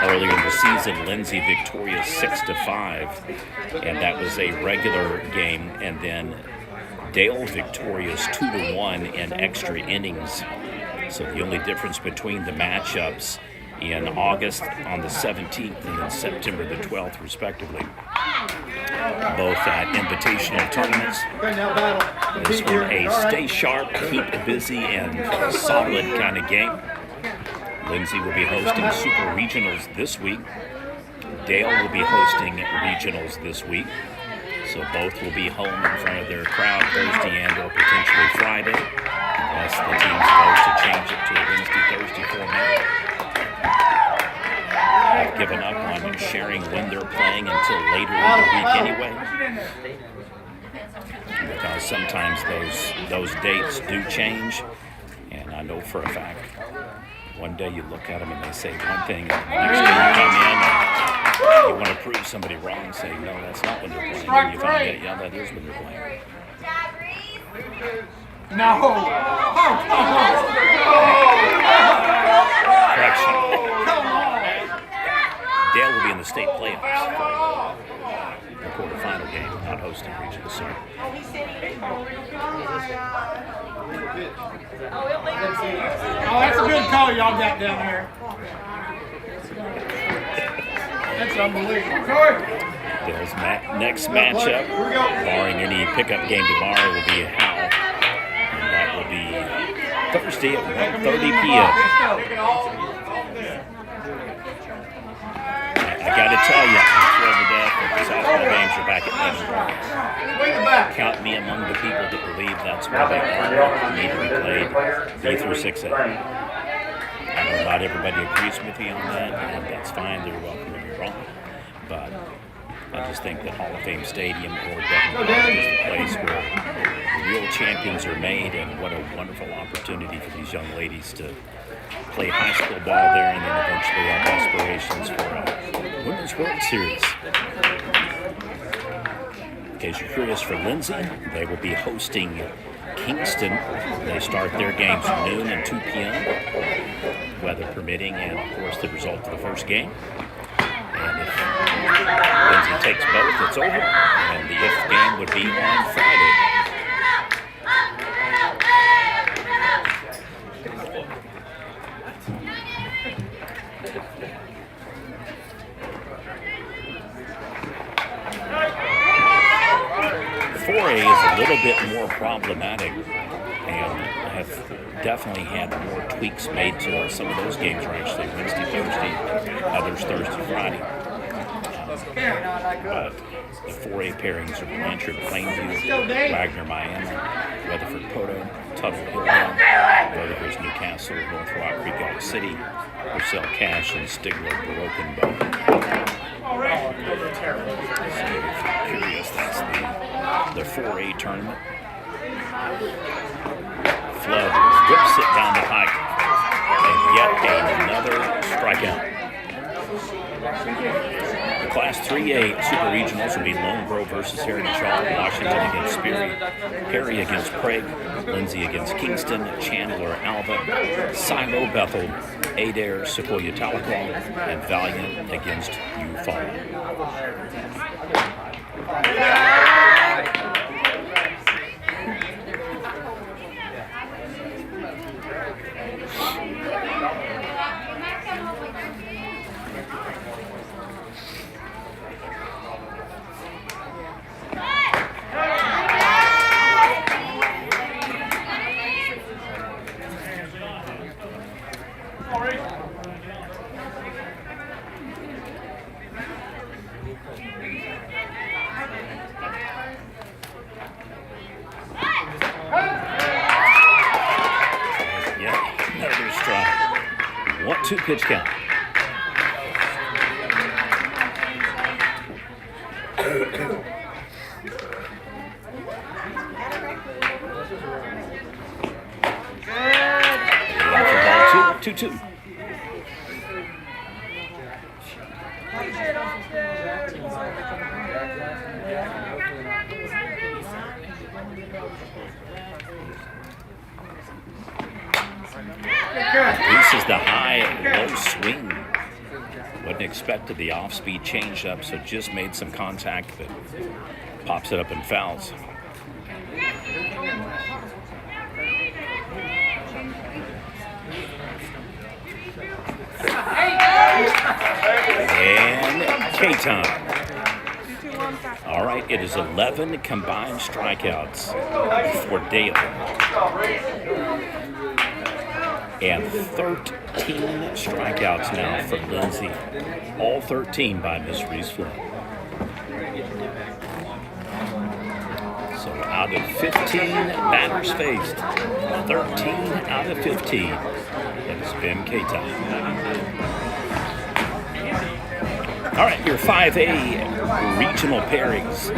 Earlier in the season, Lindsay victorious 6-5, and that was a regular game. And then Dale victorious 2-1 in extra innings. So the only difference between the matchups in August on the 17th and then September the 12th, respectively. Both at invitational tournaments. This one a stay sharp, keep busy, and solid kind of game. Lindsay will be hosting Super Regionals this week. Dale will be hosting Regionals this week. So both will be home in front of their crowd Thursday and or potentially Friday, unless the teams vote to change it to a Wednesday-Thursday format. I've given up on sharing when they're playing until later in the week anyway, because sometimes those dates do change, and I know for a fact one day you look at them and they say one thing, and the next day you come in and you want to prove somebody wrong, say no, that's not when they're playing, and you find out, yeah, that is when they're playing. No. Correction. Dale will be in the state playoffs for the quarterfinal game, not hosting regional, sorry. Oh, that's a good call y'all got down there. That's unbelievable. Dale's next matchup, barring any pickup game tomorrow, will be Howell. And that will be Thursday at 1:30 p.m. I got to tell you, I'm thrilled to death that the softball games are back at Lindsay. Count me among the people that believe that's where they need to be played, B through 6A. I know not everybody agrees with me on that, and that's fine. They're welcome to be wrong. But I just think that Hall of Fame Stadium or definitely is the place where real champions are made, and what a wonderful opportunity for these young ladies to play high school ball there and then eventually have aspirations for a Women's World Series. In case you're curious, for Lindsay, they will be hosting Kingston. They start their games noon and 2 p.m., weather permitting, and of course the result of the first game. And if Lindsay takes both, it's over, and the if game would be on Friday. 4A is a little bit more problematic, and have definitely had more tweaks made to some of those games are actually Wednesday, Thursday, others Thursday, Friday. But the 4A pairings are Blanchard, Plainview, Wagner, Miami, Weatherford, Poto, Tuttle, Hilltown, Rutherford, Newcastle, North Rock Creek, Elk City, Purcell, Cache, and Stigler, Broken Bow. So if you're curious, that's the 4A tournament. Flood whips it down the pike, and yet another strikeout. The Class 3A Super Regionals will be Lone Grove versus Heritage Hall, Washington against Sperry, Perry against Prague, Lindsay against Kingston, Chandler, Alva, Silo, Bethel, Adair, Sequoia, Tahlequah, and Valiant against Eufaula. Two pitch count. 2-2. This is the high-low swing. Wasn't expected the off-speed changeup, so just made some contact, but pops it up and fouls. And K-time. All right, it is 11 combined strikeouts for Dale. And 13 strikeouts now for Lindsay. All 13 by Miss Reese-Flynn. So out of 15 batters faced, 13 out of 15 has been K-time. All right, your 5A regional pairings.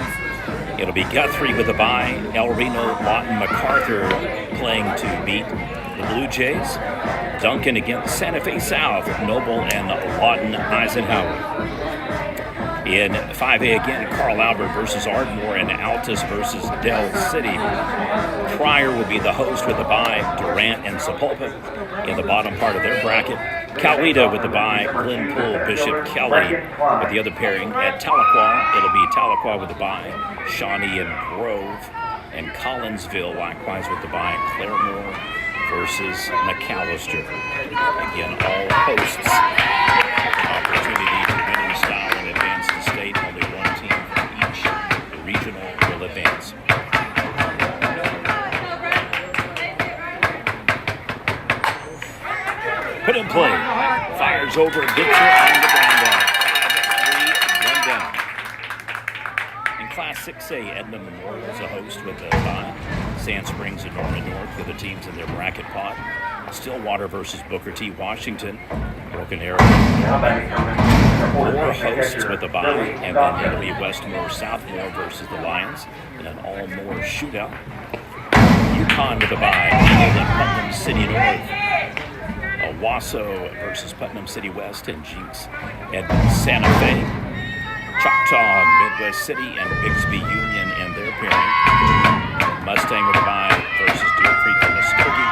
It'll be Guthrie with a bye, El Reno, Lawton, MacArthur playing to beat the Blue Jays. Duncan against Santa Fe South, Noble and Lawton Eisenhower. In 5A again, Carl Albert versus Ardmore and Altus versus Del City. Pryor will be the host with a bye, Durant and Sepulpa in the bottom part of their bracket. Coweta with the bye, Glenpool, Bishop Kelly with the other pairing. At Tahlequah, it'll be Tahlequah with the bye, Shawnee and Grove, and Collinsville likewise with the bye, Claremore versus McAllister. Again, all hosts. Opportunity to win in style and advance to state. Only one team from each regional will advance. Put in play. Fires over Victor on the ground out. 5-3, 1 down. In Class 6A, Edmond Memorial is a host with a bye. Sand Springs and Norman North are the teams in their bracket pot. Stillwater versus Booker T. Washington. Broken Arrow. Moore hosts with a bye. And then it'll be Westmore Southmore versus the Lions in an all-Moore shootout. Yukon with a bye. And then Putnam City North. Wasso versus Putnam City West and Jinx and Santa Fe. Choctaw, Midwest City, and Bixby Union in their pairing. Mustang with a bye versus Deer Creek and Muskogee.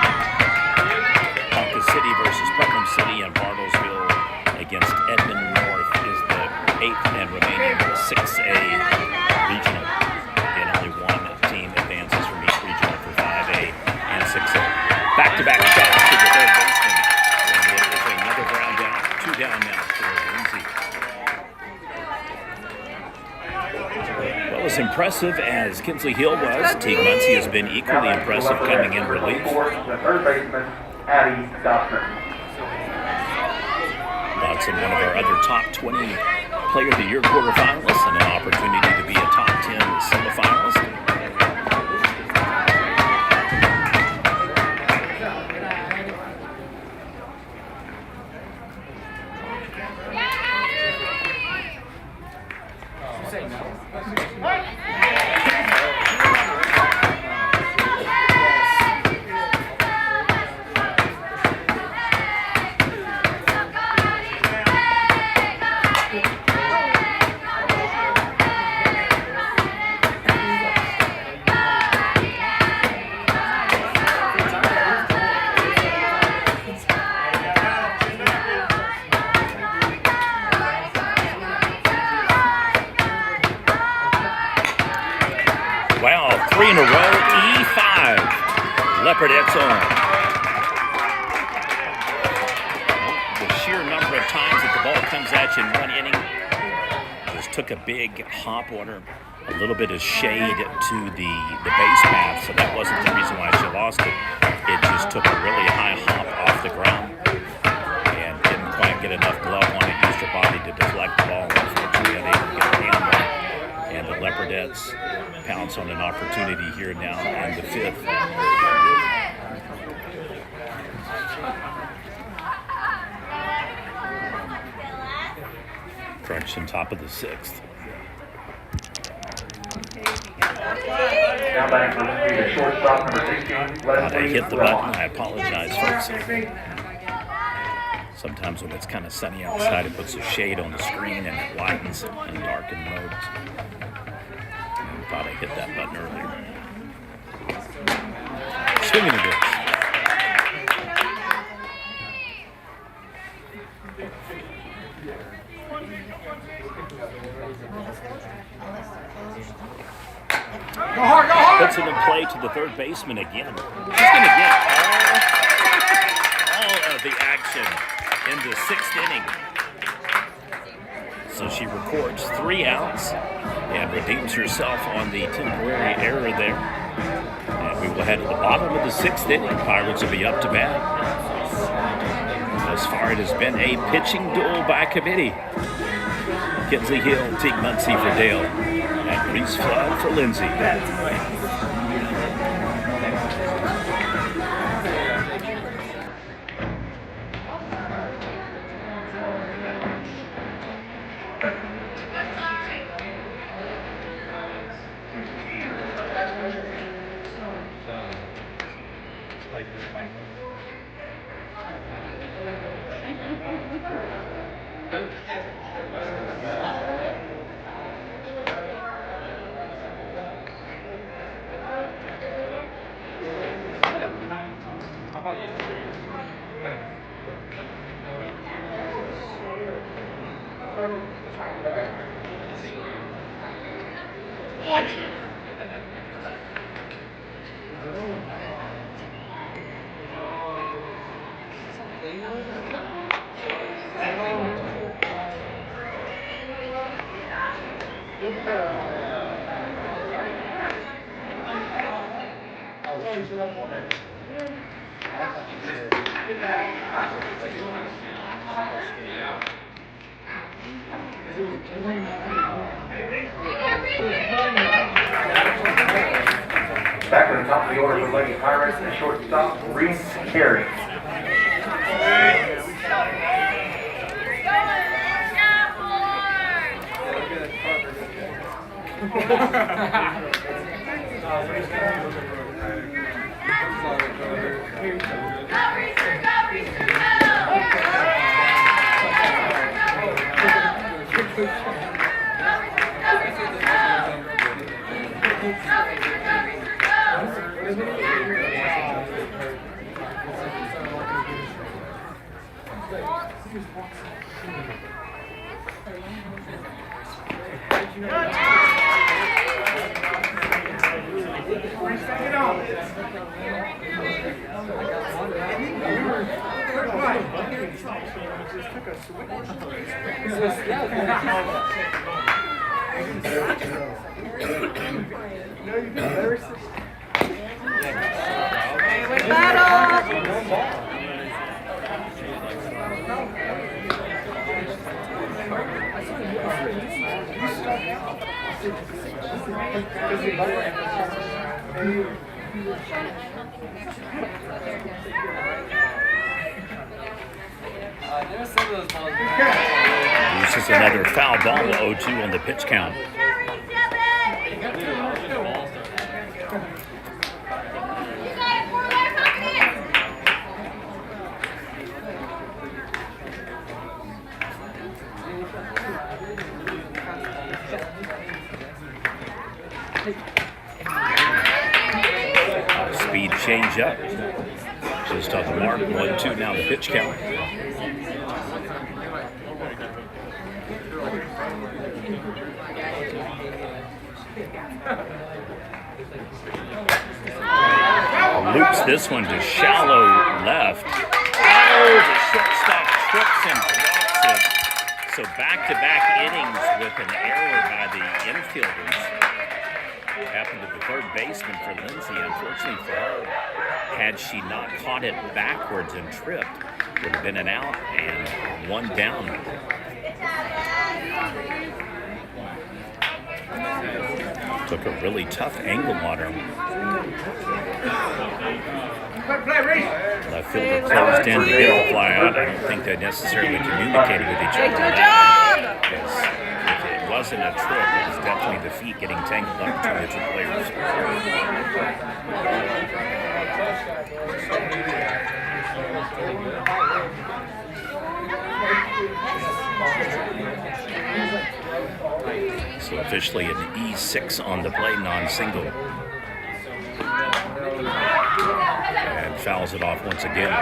Ponca City versus Putnam City, and Bartlesville against Edmond North is the 8th and remaining 6A regional. Again, only one team advances from each regional for 5A and 6A. Back-to-back shots to the third baseman. Another ground down, 2 down now for Lindsay. Well, as impressive as Kinsley Hill was, Teague Muncie has been equally impressive coming in relief. Watson, one of our other top 20 Player of the Year quarterfinalists, and an opportunity to be a top 10 semifinalist. Wow, 3 in a row, E5. Leopardettes on. The sheer number of times that the ball comes at you in one inning just took a big hop on her. A little bit of shade to the base path, so that wasn't the reason why she lost it. It just took a really high hop off the ground and didn't quite get enough glove on it. Used her body to deflect the ball. Unfortunately, unable to get a hand on it. And the Leopardettes pounce on an opportunity here now in the 5th. Correction, top of the 6th. I hit the button. I apologize, folks. Sometimes when it's kind of sunny outside, it puts a shade on the screen and it lightens it in darkened modes. I thought I hit that button earlier. Swinging a bit. Go hard, go hard! Puts it in play to the third baseman again. She's going to get all of the action in the 6th inning. So she records 3 outs and redeems herself on the temporary error there. And we will head to the bottom of the 6th inning. Pirates will be up to bat. Thus far, it has been a pitching duel by committee. Kinsley Hill, Teague Muncie for Dale, and Reese Flood for Lindsay. Back to the top of the order for Lady Pirates, the shortstop, Reese Carey. This is another foul ball, 0-2 on the pitch count. Speed change up. Just off the mark, 1-2 now the pitch count. Loops this one to shallow left. Oh, the shortstop trips and blocks it. So back-to-back innings with an error by the infielders. Happened to the third baseman for Lindsay. Unfortunately for her, had she not caught it backwards and tripped, would have been an out and 1 down. Took a really tough angle on her. Left fielder closed in to get the fly out. I don't think they necessarily communicated with each other. Good job! Because if it wasn't a trip, it was definitely the feet getting tangled up between the 2 players. So officially an E6 on the play, non-single. And fouls it off once again.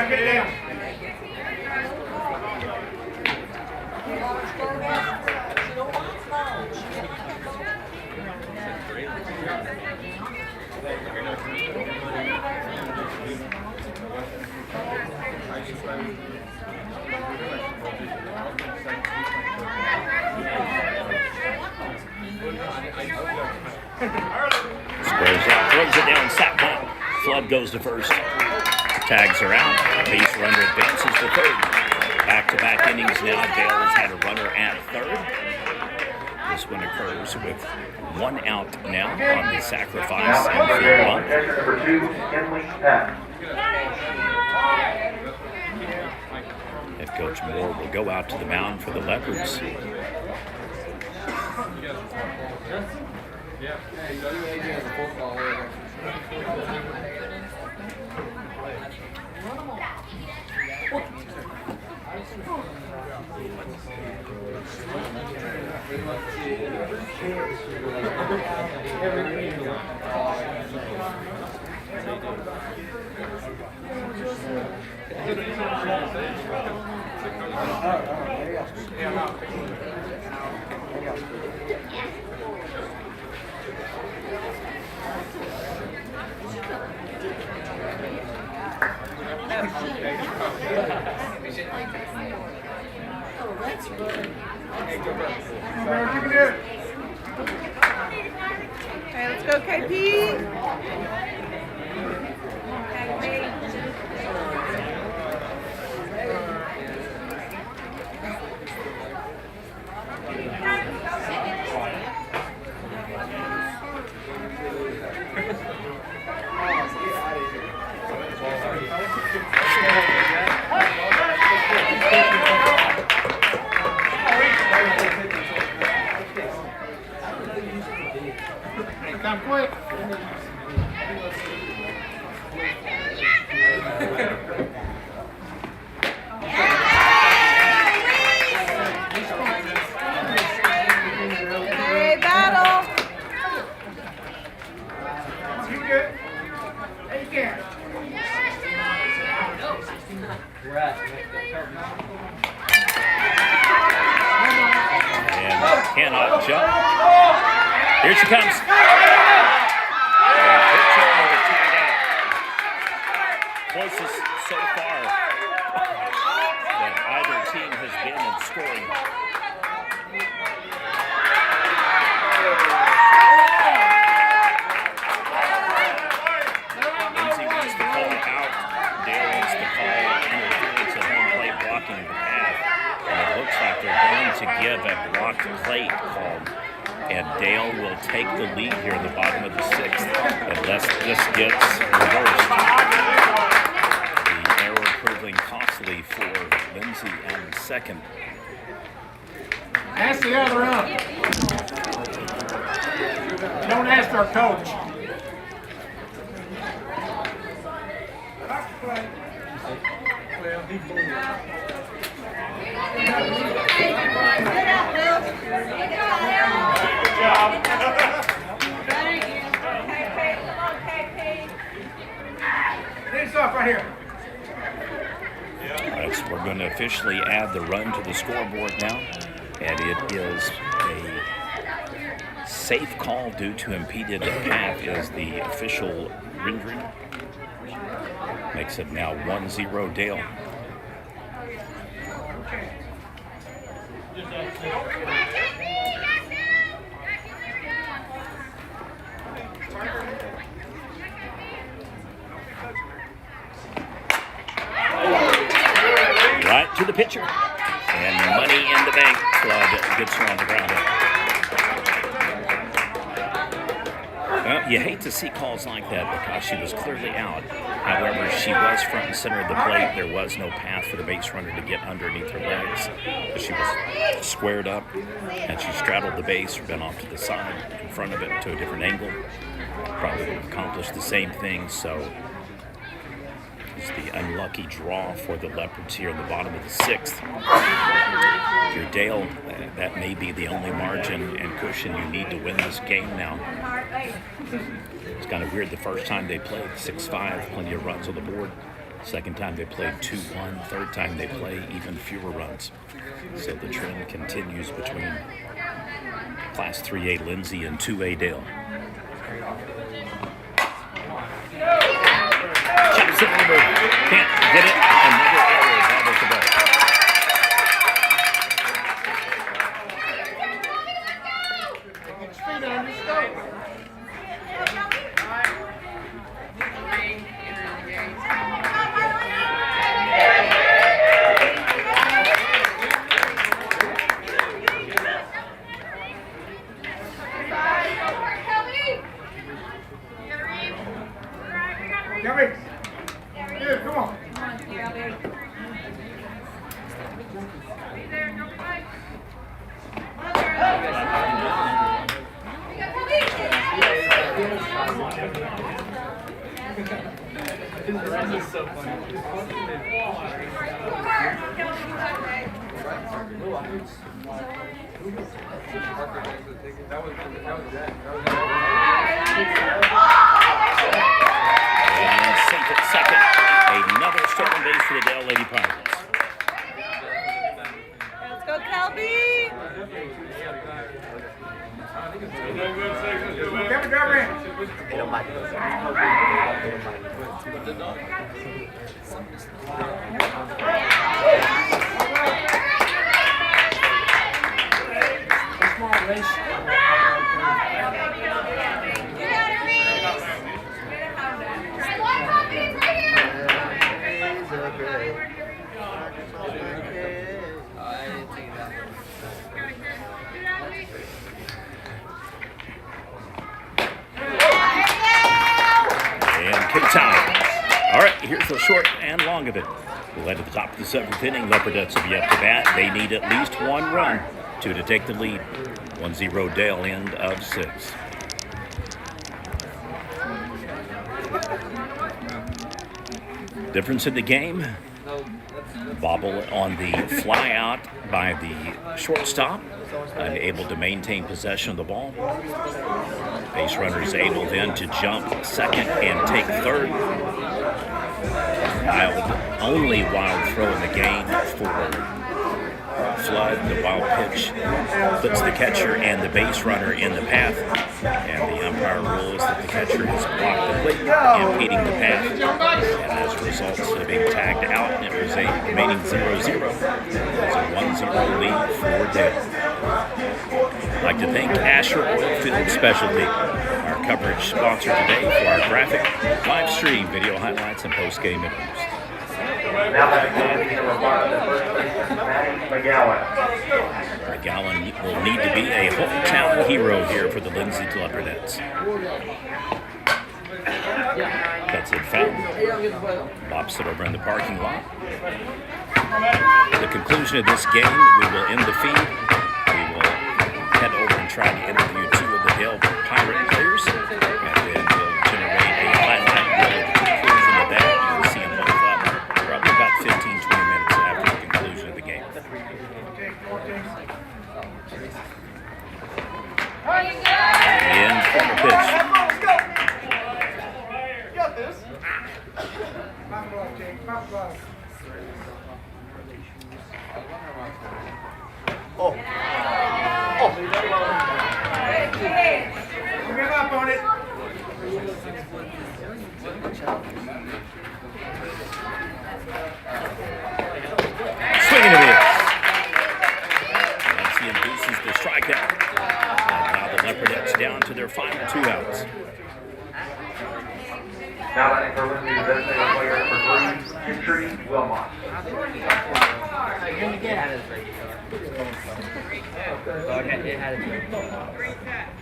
Squares out, throws it down, sack ball. Flood goes to first. Tags are out. Base runner advances to third. Back-to-back innings now. Dale has had a runner at third. This one occurs with one out now on the sacrifice and field bunt. Number 2, Henley Pat. Head coach Moore will go out to the mound for the Leopards. Okay, let's go, KP. Come quick. Hey, battle. You good? Hey, you can. And cannot jump. Here she comes. And pitcher on the timeout. Closest so far that either team has been in scoring. Lindsay wants to call out. Dale wants to call interference at home plate blocking the path. And it looks like they're going to give a blocked plate called. And Dale will take the lead here in the bottom of the sixth unless this gets reversed. The error proving costly for Lindsay on second. Ask the other ump. Don't ask our coach. Stop right here. All right, so we're going to officially add the run to the scoreboard now. And it is a safe call due to impeded path is the official rendering. Makes it now 1-0 Dale. Right to the pitcher. And money in the bank. Flood gets her on the ground. Well, you hate to see calls like that because she was clearly out. However, she was front and center of the plate. There was no path for the base runner to get underneath her legs. But she was squared up, and she straddled the base or been off to the side in front of it to a different angle. Probably would have accomplished the same thing. So was the unlucky draw for the Leopards here in the bottom of the 6th. If you're Dale, that may be the only margin and cushion you need to win this game now. It's kind of weird. The first time they played 6-5, plenty of runs on the board. Second time they played 2-1. Third time they play even fewer runs. So the trend continues between Class 3A Lindsay and 2A Dale. Chops it over. Can't get it. Another error. Bobbles the ball. Second, another stolen base for the Dale Lady Pirates. Let's go, Kelby. All right, here's the short and long of it. We'll head to the top of the 7th inning. Leopardettes will be up to bat. They need at least one run to take the lead. 1-0 Dale, end of 6. Difference in the game. Bobble on the fly out by the shortstop, unable to maintain possession of the ball. Base runner is able then to jump second and take third. Only wild throw in the game for Flood. The wild pitch puts the catcher and the base runner in the path, and the umpire rules that the catcher has blocked the plate, impeding the path. And as a result of being tagged out, it was a remaining 0-0. It's a 1-0 lead for Dale. I'd like to thank Asher Oilfield Specialty, our coverage sponsor today for our graphic, live stream, video highlights, and post-game interviews. Now that is number 5, the first baseman, McGowan. McGowan will need to be a hometown hero here for the Lindsay Leopardettes. That's it, foul. Bops it over in the parking lot. At the conclusion of this game, we will end the feed. We will head over and try to interview 2 of the Dale Pirate players, and then we'll generate a highlight reel at the conclusion of that. You'll see them both up probably about 15-20 minutes after the conclusion of the game. In corner pitch. Swinging it is. Lindsay induces the strikeout. And now the Leopardettes down to their final 2 outs. Now batting for Lindsay, the designated player number 3, Tree Wilmot.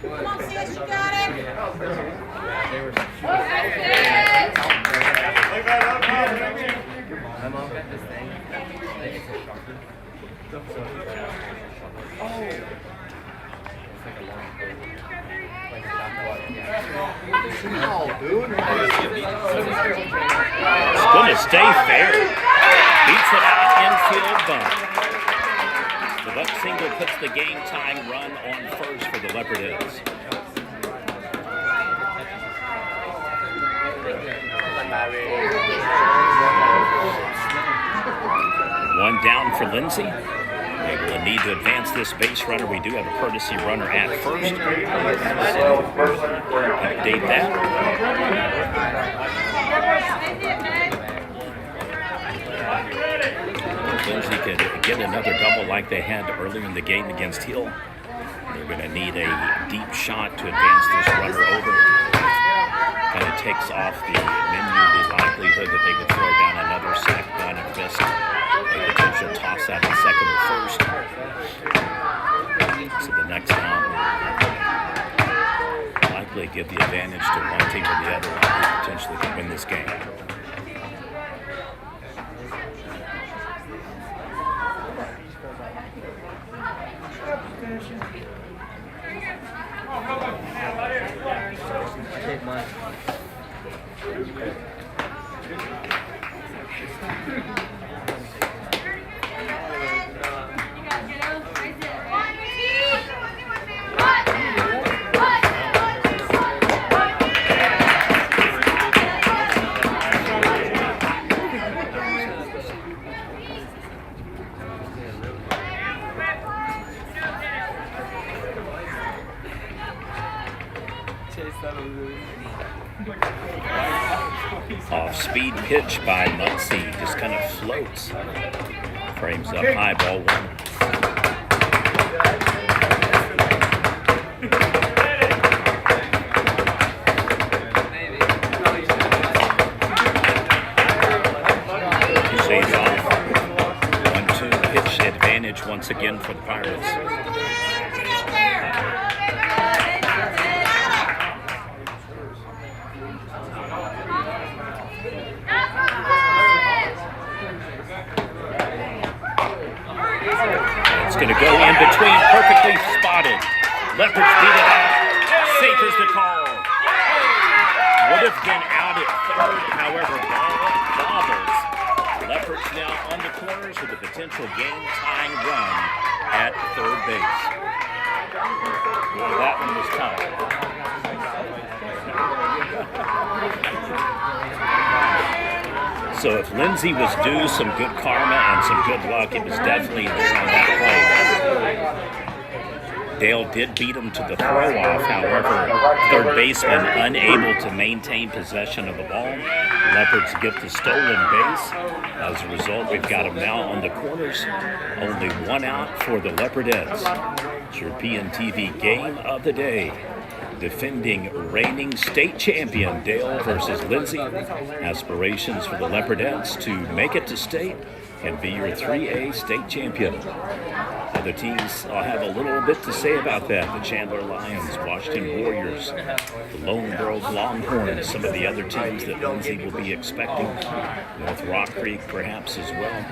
Come on, sis, you got it. Wow, dude. Gonna stay fair. Beats it out, infield bunt. The bunt single puts the game-tying run on first for the Leopards. One down for Lindsay. They will need to advance this base runner. We do have a courtesy runner at first. Update that. Lindsay could get another double like they had earlier in the game against Hill. They're going to need a deep shot to advance this runner over. Kind of takes off the menu the likelihood that they would throw down another sack bunt and miss a potential toss out in second or first. So the next down will likely give the advantage to one team or the other who potentially could win this game. Off-speed pitch by Muncie, just kind of floats. Frames up high, ball one. Saves off. 1-2 pitch advantage once again for the Pirates. It's going to go in between, perfectly spotted. Leopards beat it out. Safe is the call. Would have been out at third, however, ball bobbles. Leopards now on the corners with a potential game-tying run at third base. Well, that one was tough. So if Lindsay was due some good karma and some good luck, it was definitely there on that play. Dale did beat him to the throw-off. However, third baseman unable to maintain possession of the ball. Leopards get the stolen base. As a result, we've got them now on the corners. Only one out for the Leopards. It's your PNTV game of the day. Defending reigning state champion Dale versus Lindsay. Aspirations for the Leopards to make it to state and be your 3A state champion. Other teams will have a little bit to say about that. The Chandler Lions, Washington Warriors, the Lone Grove Longhorns, some of the other teams that Lindsay will be expecting. North Rock Creek perhaps as well.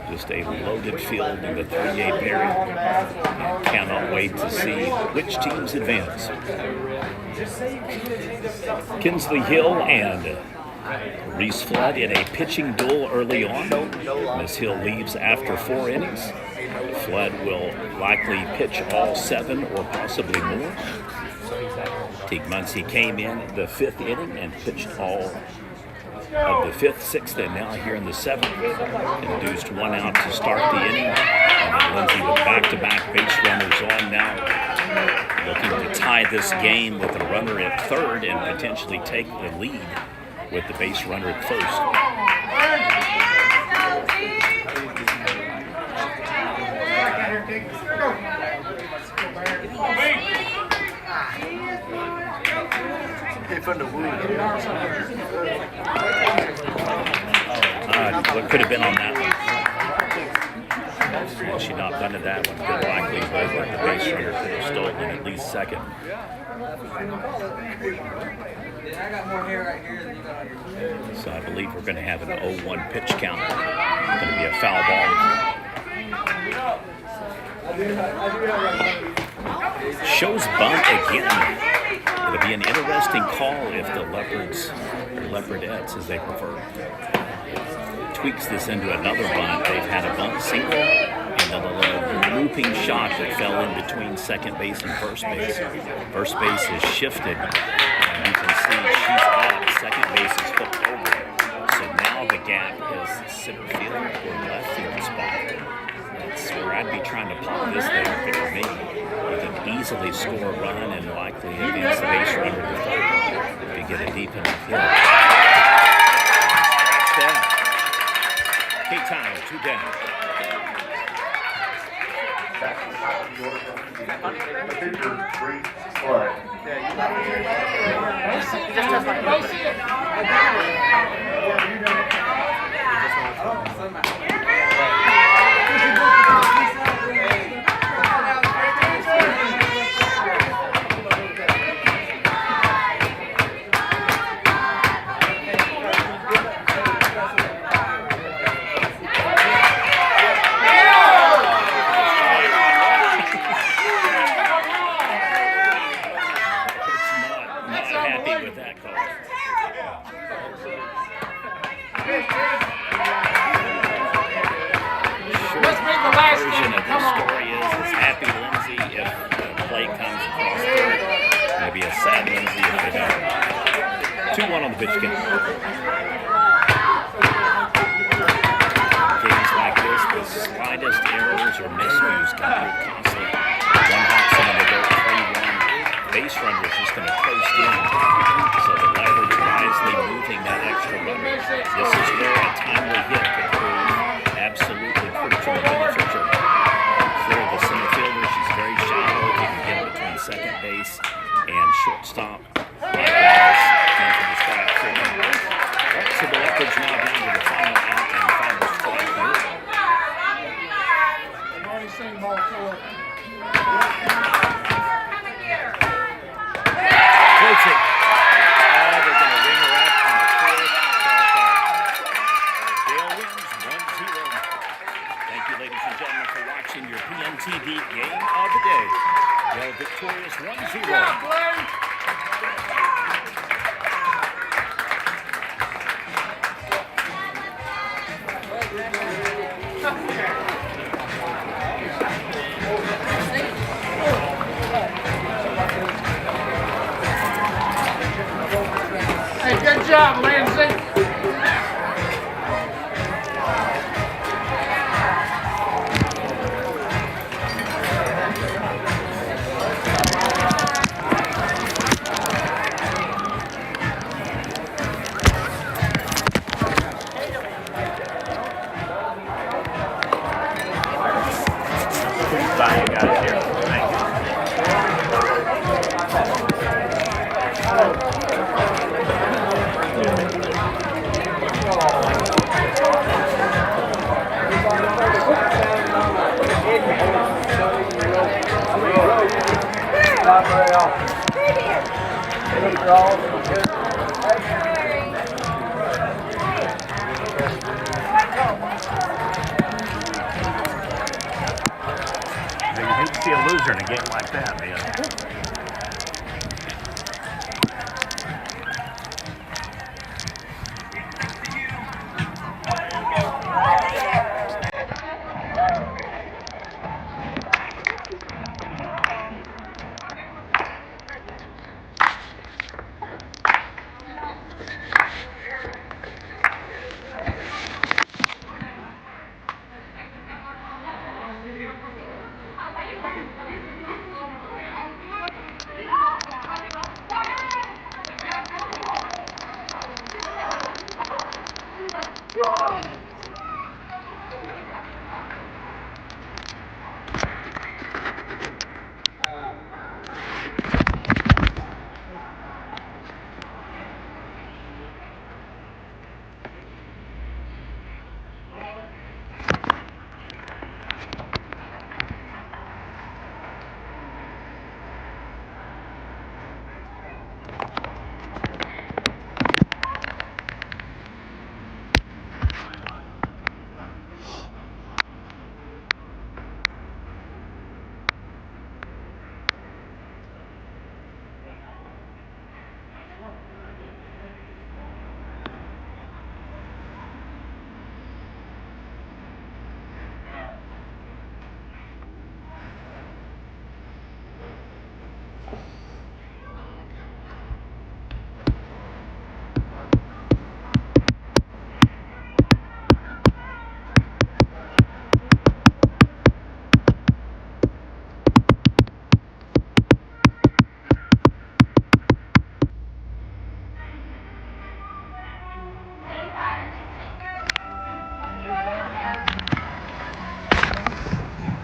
Just a loaded field in the 3A pairing. And cannot wait to see which teams advance. Kinsley Hill and Reese Flood in a pitching duel early on. Miss Hill leaves after 4 innings. Flood will likely pitch all 7 or possibly more. Teague Muncie came in the 5th inning and pitched all of the 5th, 6th, and now here in the 7th. Induced 1 out to start the inning. And then Lindsay with back-to-back base runners on now. Looking to tie this game with a runner at third and potentially take the lead with the base runner at first. What could have been on that one? Had she not done to that one, good likelihood that the base runner could have stolen at least second. So I believe we're going to have an 0-1 pitch count. It's going to be a foul ball. Shows bunt again. It'll be an interesting call if the Leopards are leopardettes, as they prefer. Tweaks this into another bunt. They've had a bunt single and a little looping shot that fell in between second base and first base. First base is shifted, and you can see she's up. Second base is hooked over. So now the gap is center field or left field spot. That's where I'd be trying to pop this thing if it were me. You can easily score a run and likely advance the base runner to third if you get a deep enough hit. Scratch that. K-Time, 2 down. The pitcher, Bree Flood. Version of this story is happy Lindsay if the play comes across third. Maybe a sad Lindsay if they don't. 2-1 on the pitch count. Games like this, the slightest errors or miscues can be costly. One hot son of a dirt, 3-1. Base runner is just going to coast in. So the leverage wisely moving that extra runner. This is where a timely hit could prove absolutely crucial and beneficial. For the center fielder, she's very shallow. You can get between second base and shortstop. Likewise, into the strike zone. So the leverage now down to the final out and final strike here. Floats it. They're going to ring her up on the fourth ball call. Dale wins 1-0. Thank you, ladies and gentlemen, for watching your PNTV game of the day. Dale victorious 1-0. Hey, good job, Lindsay. You got it here. Thank you. Not very often. These are all good. You hate to see a loser in a game like that, man.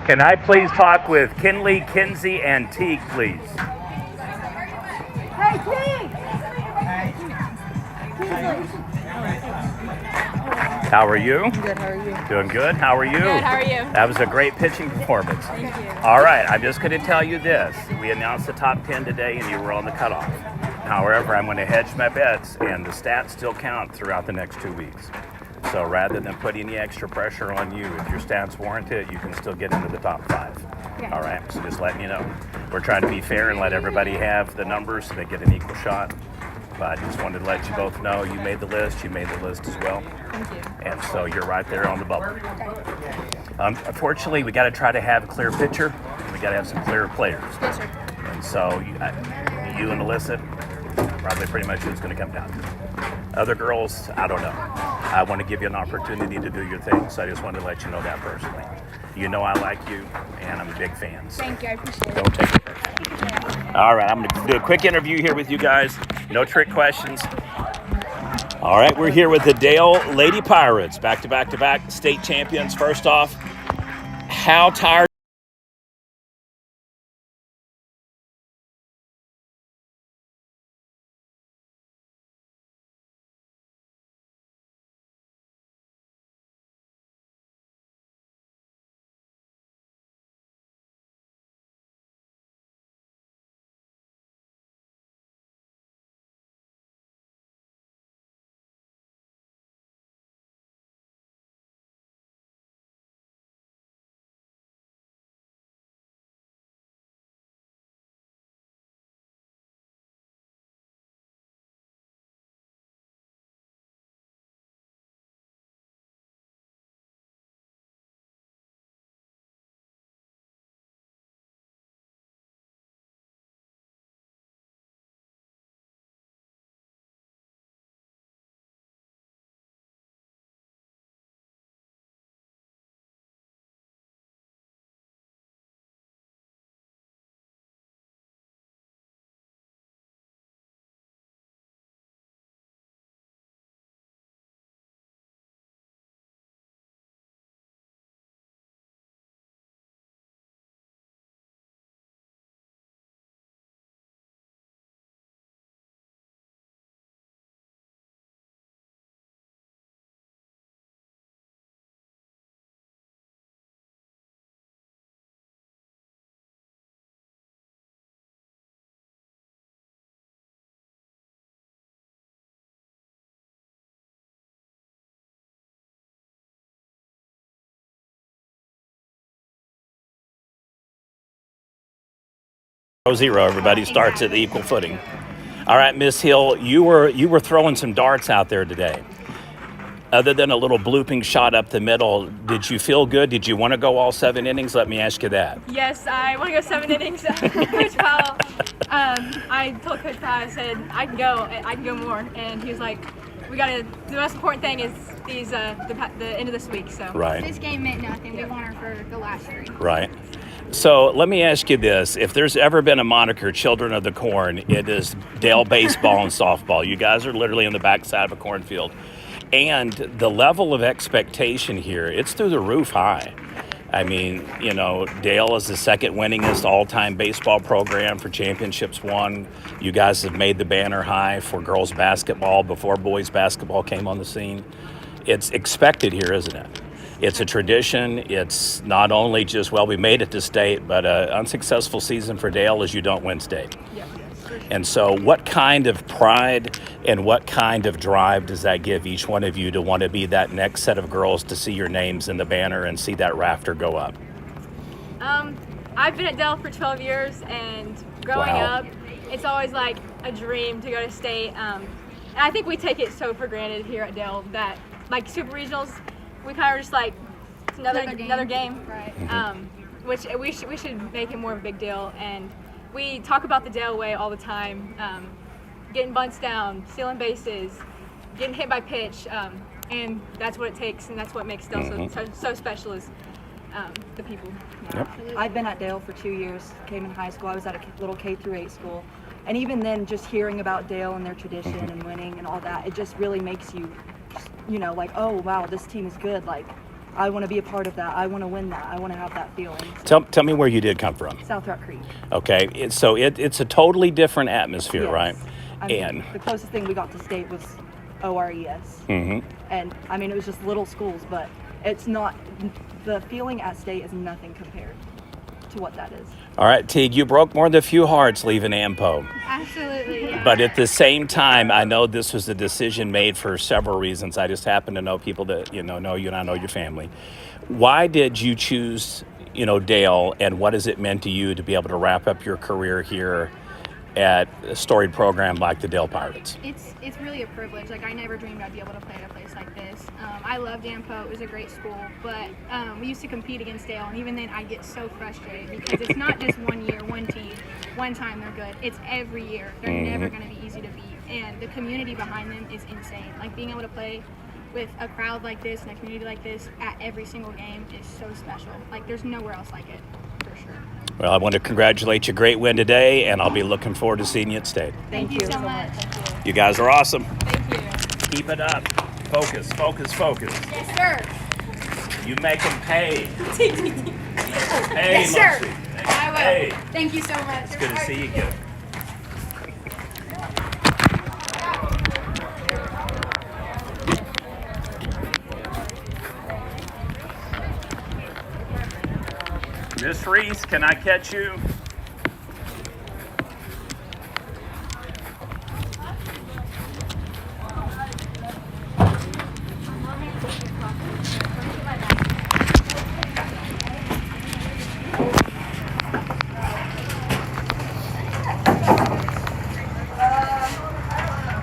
Can I please talk with Kinley, Kinsey, and Teague, please? Hey, Teague! How are you? Good, how are you? Doing good. How are you? Good, how are you? That was a great pitching performance. Thank you. All right, I'm just going to tell you this. We announced the top 10 today, and you were on the cutoff. However, I'm going to hedge my bets, and the stats still count throughout the next 2 weeks. So rather than put any extra pressure on you, if your stats warrant it, you can still get into the top 5. Yeah. All right, so just letting you know. We're trying to be fair and let everybody have the numbers so they get an equal shot. But I just wanted to let you both know you made the list. You made the list as well. Thank you. And so you're right there on the bubble. Unfortunately, we got to try to have a clear picture. We got to have some clear players. Yes, sir. And so you and Alyssa, probably pretty much who's going to come down. Other girls, I don't know. I want to give you an opportunity to do your thing, so I just wanted to let you know that personally. You know I like you, and I'm a big fan. So Thank you, I appreciate it. don't take it personally. All right, I'm going to do a quick interview here with you guys. No trick questions. All right, we're here with the Dale Lady Pirates, back-to-back state champions. First off, how tired? Zero. Everybody starts at the equal footing. All right, Miss Hill, you were throwing some darts out there today. Other than a little blooping shot up the middle, did you feel good? Did you want to go all 7 innings? Let me ask you that. Yes, I want to go 7 innings. Coach Powell, I told Coach Powell, I said, I can go more. And he was like, the most important thing is the end of this week. So Right. This game meant nothing. We won her for the last 3. Right. So let me ask you this. If there's ever been a moniker, Children of the Corn, it is Dale baseball and softball. You guys are literally on the backside of a cornfield. And the level of expectation here, it's through the roof high. I mean, you know, Dale is the second winningest all-time baseball program for championships won. You guys have made the banner high for girls basketball before boys basketball came on the scene. It's expected here, isn't it? It's a tradition. It's not only just, well, we made it to state, but an unsuccessful season for Dale is you don't win state. yeah. And so what kind of pride and what kind of drive does that give each one of you to want to be that next set of girls to see your names in the banner and see that rafter go up? I've been at Dell for 12 years, and growing Wow. up, it's always like a dream to go to state. And I think we take it so for granted here at Dell that, like, super regionals, we kind of just like, it's another game. Right. Which we should make it more of a big deal. And we talk about the Dale way all the time, getting bunts down, stealing bases, getting hit by pitch, and that's what it takes, and that's what makes Dale so special is the people. Yep. I've been at Dale for 2 years, came in high school. I was at a little K-8 school. And even then, just hearing about Dale and their tradition and winning and all that, it just really makes you, you know, like, oh, wow, this team is good. Like, I want to be a part of that. I want to win that. I want to have that feeling. So, Tell me where you did come from. South Rock Creek. Okay, it's a totally different atmosphere, Yes. right? I mean, And the closest thing we got to state was ORES. And I mean, it was just little schools, but it's not, the feeling at state is nothing compared to what that is. all right, Teague, you broke more than a few hearts leaving AMPO. Absolutely, yeah. But at the same time, I know this was a decision made for several reasons. I just happen to know people that know you, and I know your family. Why did you choose Dale, and what has it meant to you to be able to wrap up your career here at a storied program like the Dale Pirates? It's really a privilege. Like, I never dreamed I'd be able to play at a place like this. I loved AMPO. It was a great school, but we used to compete against Dale, and even then I'd get so frustrated because it's not just 1 year, one team, one time they're good. It's every year. They're never going to be easy to beat, and the community behind them is insane. Like, being able to play with a crowd like this and a community like this at every single game is so special. Like, there's nowhere else like it, for sure. Well, I want to congratulate you. Great win today, and I'll be looking forward to seeing you at state. Thank you so much. You guys are awesome. Thank you. Keep it up. Focus, focus, focus. Yes, sir. You make them pay. Hey, Yes, sir. Lindsay. I will. Hey, Thank you so much. it's good to see you again. Miss Reese, can I catch you?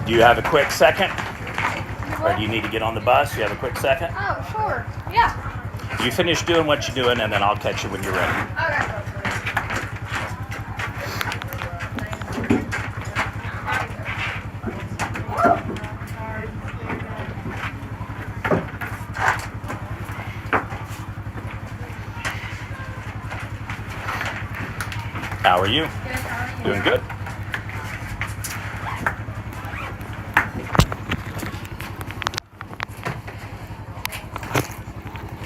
Do you have a quick second? Or do you need to get on the bus? You have a quick second? Oh, sure. Yeah. You finish doing what you're doing, and then I'll catch you when you're ready. Okay. How are you? Doing good.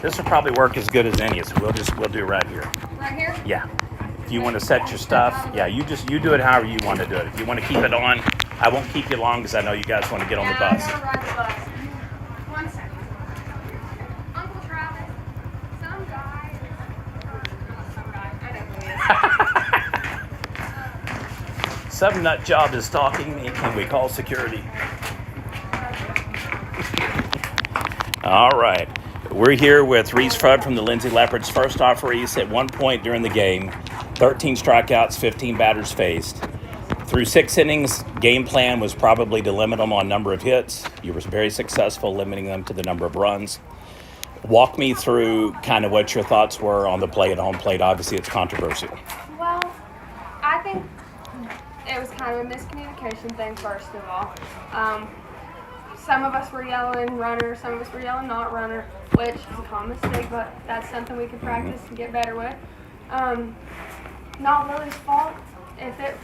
This will probably work as good as any, so we'll do it right here. Right here? Yeah. If you want to set your stuff, yeah, you do it however you want to do it. If you want to keep it on, I won't keep you long because I know you guys want to get on the bus. I'm gonna ride the bus. 1 second. Uncle Travis, some guy, I don't know who he is. Some nut job is stalking me. Can we call security? All right. We're here with Reese Fudd from the Lindsay Leopards. First off, Reese, at one point during the game, 13 strikeouts, 15 batters faced. Through 6 innings, game plan was probably to limit them on number of hits. You were very successful limiting them to the number of runs. Walk me through kind of what your thoughts were on the play at home plate. Obviously, it's controversial. Well, I think it was kind of a miscommunication thing, first of all. Some of us were yelling runner, some of us were yelling not runner, which is a common mistake, but that's something we could practice and get better with. Not Lily's fault. If it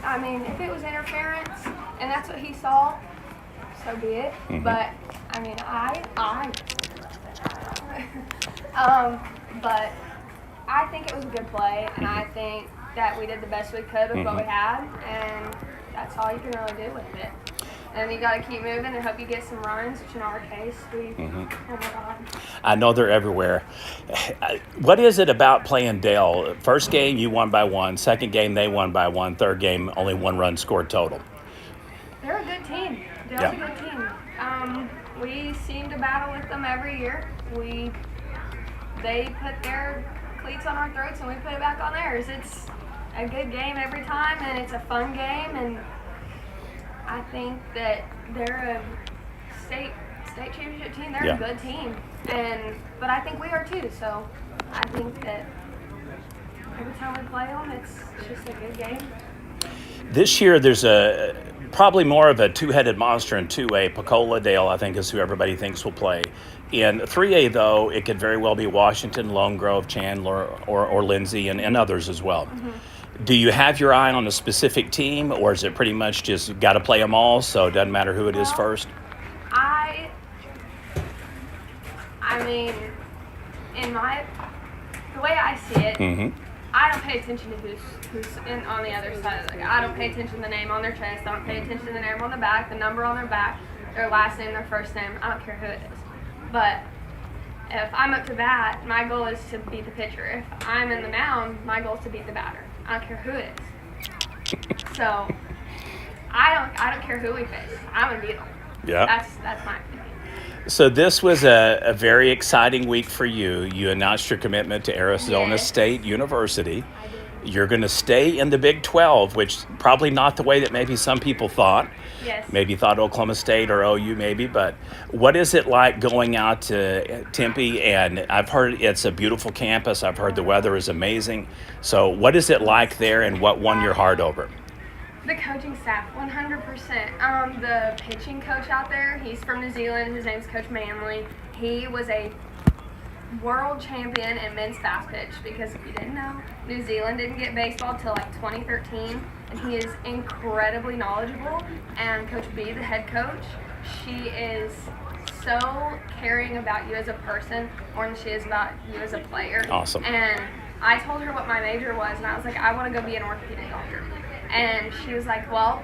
was interference and that's what he saw, so be it. But I mean, but I think it was a good play, and I think that we did the best we could with what we had, and that's all you can really do with it. And you got to keep moving and hope you get some runs, which in our case, oh my God. I know they're everywhere. What is it about playing Dale? First game, you won by 1. Second game, they won by 1. Third game, only 1 run scored total. They're a good team. Dale's a good team. We seem to battle with them every year. They put their cleats on our throats and we put it back on theirs. It's a good game every time, and it's a fun game, and I think that they're a state championship team. They're a good team, but I think we are too. So I think that every time we play them, it's just a good game. This year, there's probably more of a two-headed monster in 2A. Pecola Dale, I think, is who everybody thinks will play. In 3A, though, it could very well be Washington, Lone Grove, Chandler, or Lindsay, and others as well. Do you have your eye on a specific team, or is it pretty much just got to play them all, so it doesn't matter who it is first? I mean, the way I see it, Mm-hmm. I don't pay attention to who's on the other side of the guy. I don't pay attention to the name on their chest. I don't pay attention to the name on the back, the number on their back, their last name, their first name. I don't care who it is. But if I'm up to bat, my goal is to beat the pitcher. If I'm in the mound, my goal is to beat the batter. I don't care who it is. So I don't care who we face. I'm gonna beat them. Yeah. That's my opinion. So this was a very exciting week for you. You announced your commitment to Arizona Yes. State University. You're going to stay in the Big 12, which probably not the way that maybe some people thought. Yes. Maybe thought Oklahoma State or OU maybe, but what is it like going out to Tempe? And I've heard it's a beautiful campus. I've heard the weather is amazing. So what is it like there, and what won your heart over? The coaching staff, 100%. The pitching coach out there, he's from New Zealand. His name's Coach Manley. He was a world champion in men's fast pitch, because if you didn't know, New Zealand didn't get baseball till like 2013, and he is incredibly knowledgeable. And Coach B, the head coach, she is so caring about you as a person more than she is about you as a player. Awesome. And I told her what my major was, and I was like, I want to go be an orthopedic doctor. And she was like, well,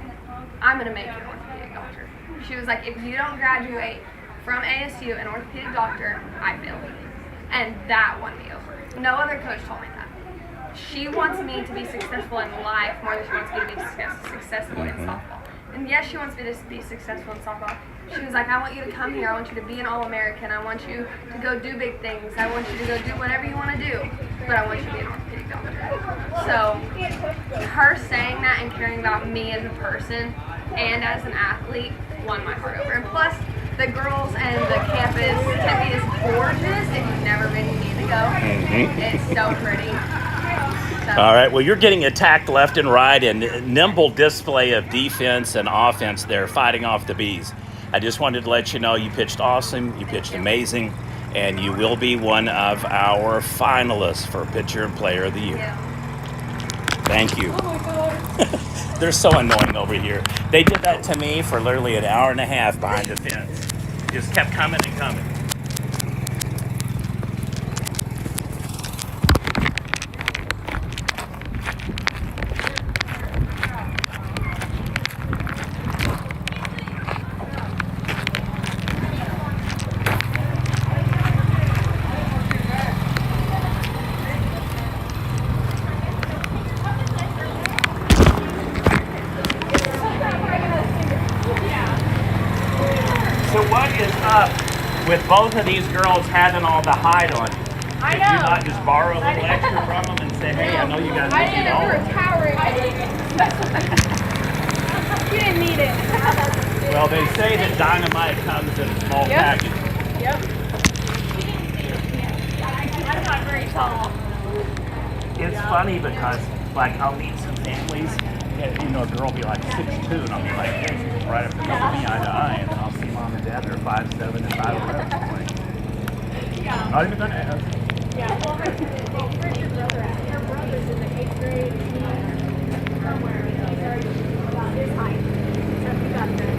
I'm going to make you an orthopedic doctor. She was like, if you don't graduate from ASU an orthopedic doctor, I fail you. And that won me over. No other coach told me that. She wants me to be successful in life more than she wants me to be successful in softball. And yes, she wants me to be successful in softball. She was like, I want you to come here. I want you to be an All-American. I want you to go do big things. I want you to go do whatever you want to do. But I want you to be an orthopedic doctor. So her saying that and caring about me as a person and as an athlete won my heart over. And plus, the girls and the campus, Tempe is gorgeous. If you've never been, you need to go. It's so pretty. So. All right, well, you're getting attacked left and right, and nimble display of defense and offense there, fighting off the bees. I just wanted to let you know you pitched awesome, you pitched amazing, and you will be one of our finalists for Pitcher and Player of the Year. Thank you. They're so annoying over here. They did that to me for literally an hour and a half behind the fence. Just kept coming and coming. So what is up with both of these girls having all the hide on you? I Did know. you not just borrow a little extra from them and say, hey, I know you guys need it all? towering. You didn't need it. Well, they say that dynamite comes in a small package. Yep. I'm not very tall. It's funny because, like, I'll meet some families, and, you know, a girl will be like 6'2", and I'll be like, hey, she's right up to me eye to eye, and then I'll see mom and dad, they're 5'7" and 5'11". I'm like, not even gonna ask. Yeah. Well, where's your brother at? Her brother's in the 8th grade. Somewhere. He's already about his height. So he got there.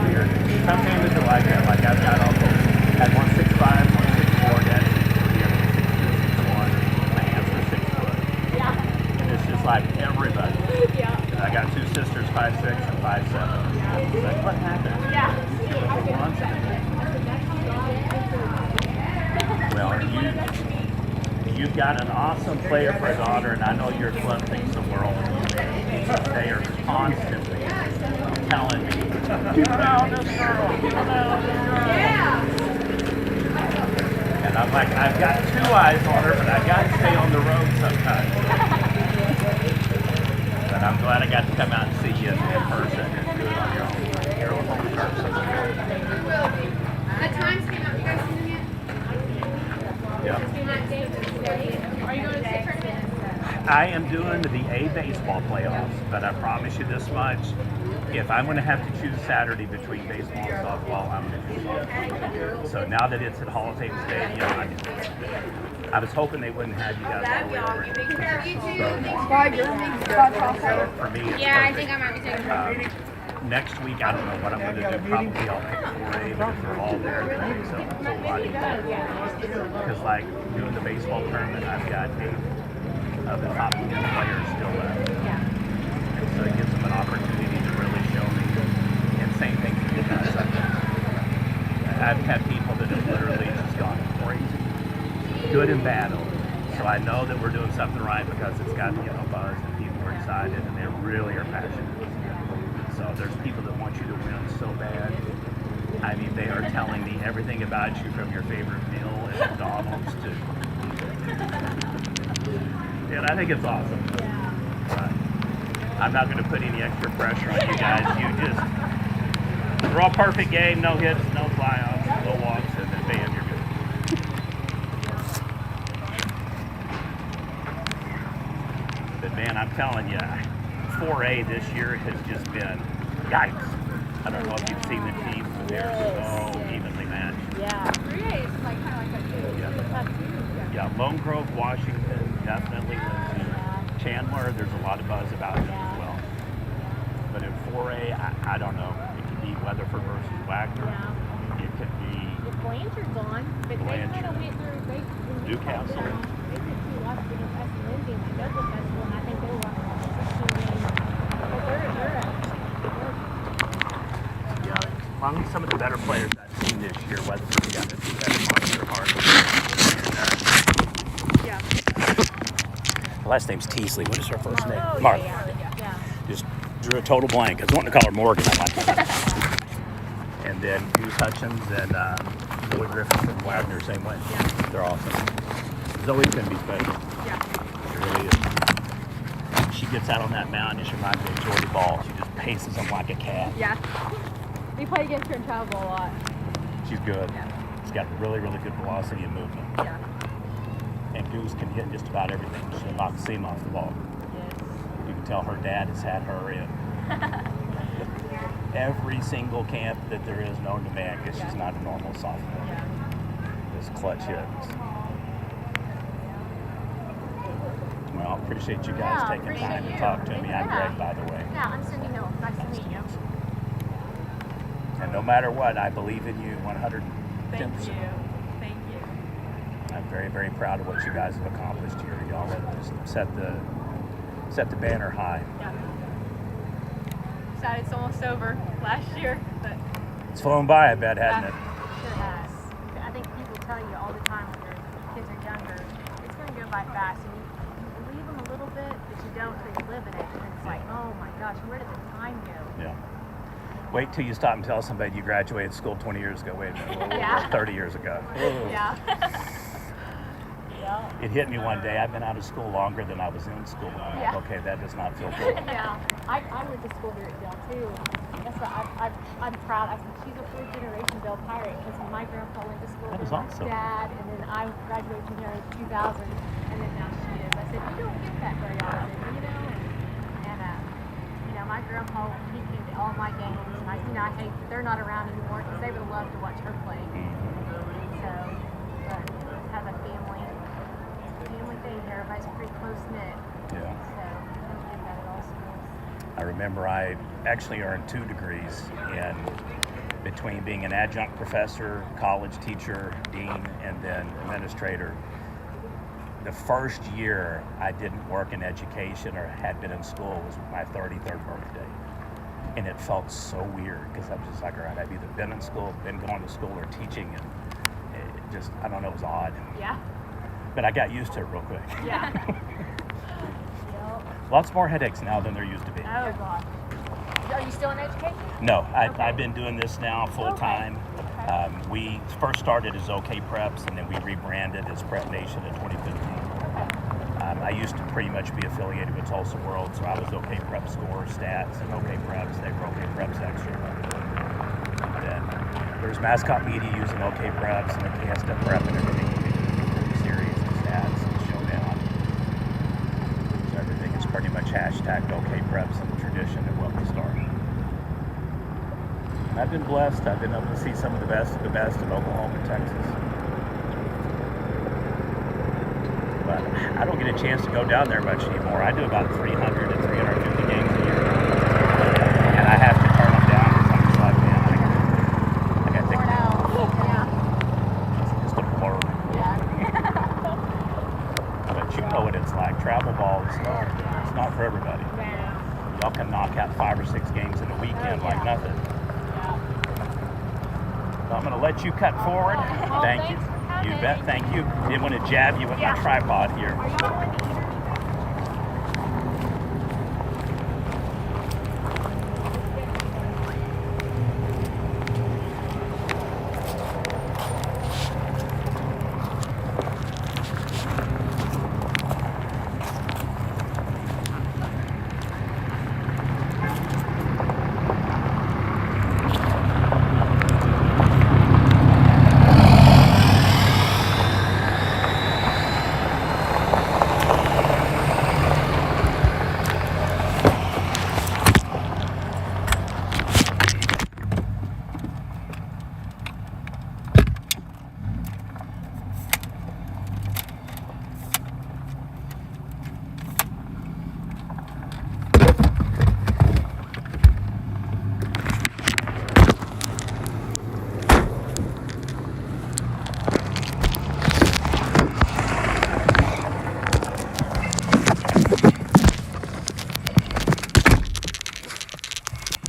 Weird. Some families are like that. Like, I've got uncles at 165, 164, dad 6'3", I'm 6'2", 6'1", my aunts are 6 foot. Yeah. And it's just like everybody. Yeah. And I got two sisters, 5'6" and 5'7". It's like, what happened? Yeah. Well, you've got an awesome player for a daughter, and I know your club thinks the world of you. They are constantly telling me, you found this girl, you found this girl. Yeah. And I'm like, I've got 2 eyes on her, but I got to stay on the road sometimes. But I'm glad I got to come out and see you in person and do it on your own. Your own home turf. So it's good. The times came out. You guys seen it yet? Yeah. Are you going to the tournament? I am doing the A baseball playoffs, but I promise you this much. If I'm going to have to choose Saturday between baseball and softball, I'm going to choose softball. So now that it's at Hall of Fame Stadium, I was hoping they wouldn't have you guys all the way over. So for me, it's Yeah, I perfect. think I might be taking her. next week, I don't know what I'm going to do. Probably I'll pick 4A because they're all there. That makes a whole lot easier. Because like doing the baseball tournament, I've got 8 of the top 10 players still left. And so it gives them an opportunity to really show me. And same thing for you guys. I've had people that have literally just gone crazy, good and bad over it. So I know that we're doing something right because it's got buzz and people are excited and they really are passionate. So there's people that want you to win so bad. I mean, they are telling me everything about you from your favorite meal at McDonald's to. And I think it's awesome. But I'm not going to put any extra pressure on you guys. You just. We're all perfect game, no hits, no fly-offs, no walks, and then bam, you're good. But man, I'm telling you, 4A this year has just been yikes. I don't know if you've seen the teams, but they're so evenly matched. Yeah. 3A is like kind of like that too. Yeah, Lone Grove, Washington, definitely Lindsay. Chandler, there's a lot of buzz about them as well. But in 4A, I don't know. Weatherford versus Wagner. It could be. If Blanchard's on, but they kind of went through. Newcastle. They did 2 lots against us and Lindsay in the Douglas Festival, and I think they were on 16 games. But they're Among some of the better players I've seen this year, Weatherford's got a better monster hard. Yeah. The last name's Teasley. What is her first name? Oh, Mark. yeah. Just drew a total blank. I was wanting to call her Morgan. I'm like, and then Hughes Hutchins and Boyd Griffin from Wagner, same way. Yeah. They're awesome. Zoe's going to be special. Yeah. She really is. She gets out on that mound and she reminds me of Jordy Ball. She just paces them like a cat. Yeah. We play against her in travel ball a lot. She's good. Yeah. She's got really, really good velocity and movement. Yeah. And Goose can hit just about everything. She'll knock the seam off the ball. Yes. You can tell her dad has had her in every single camp that there is known to man because she's not a normal sophomore. Yeah. Just clutch hits. Well, I appreciate you guys taking time to talk to me. I'm Greg, by the way. Yeah, I'm Cindy Hill. Nice to meet you. And no matter what, I believe in you 110%. Thank you. Thank you. I'm very, very proud of what you guys have accomplished here. Y'all have just set the banner high. Yeah. Sad it's almost over last year, but It's flown by, I bet, hasn't it? Sure has. I think people tell you all the time when their kids are younger, it's going to go by fast, and you believe them a little bit, but you don't until you live in it, and it's like, oh my gosh, where did the time go? Yeah. Wait till you stop and tell somebody you graduated school 20 years ago. Wait a minute. Yeah. 30 years ago. Yeah. It hit me one day. I've been out of school longer than I was in school. I'm like, okay, that does not feel good. Yeah. I went to school here at Dale too. That's why I'm proud. I said she's a 4th generation Dale Pirate because my grandpa went to school That with is awesome. my dad, and then I graduated from here in 2000, and then now she is. I said you don't get that very often, and my grandpa, he came to all my games, and I hate that they're not around anymore because they would love to watch her play. So, but have a family thing here. Everybody's pretty close knit. Yeah. So I don't get that at all schools. I remember I actually earned 2 degrees in between being an adjunct professor, college teacher, dean, and then administrator. The first year I didn't work in education or had been in school was my 33rd birthday. And it felt so weird because I was just like, all right, I've either been in school, been going to school, or teaching, and it just, I don't know, it was odd. yeah. But I got used to it real quick. Yeah. Lots more headaches now than there used to be. Oh, God. Are you still in education? No, I've been doing this now full time. We first started as OK Preps, and then we rebranded as Prep Nation in 2015. I used to pretty much be affiliated with Tulsa World, so I was OK Prep Score, Stats, and OK Preps. They were OK Preps Extra. And then there's mascot media using OK Preps, and the KSW Prep and everything. Series and Stats and Showdown. So everything is pretty much hashtag OK Preps and the tradition of what we started. I've been blessed. I've been able to see some of the best in Oklahoma and Texas. But I don't get a chance to go down there much anymore. I do about 300 to 350 games a year. And I have to turn in like nothing. So I'm going to let you cut forward. Thank you. You bet. Thank you. Didn't want to jab you with my tripod here.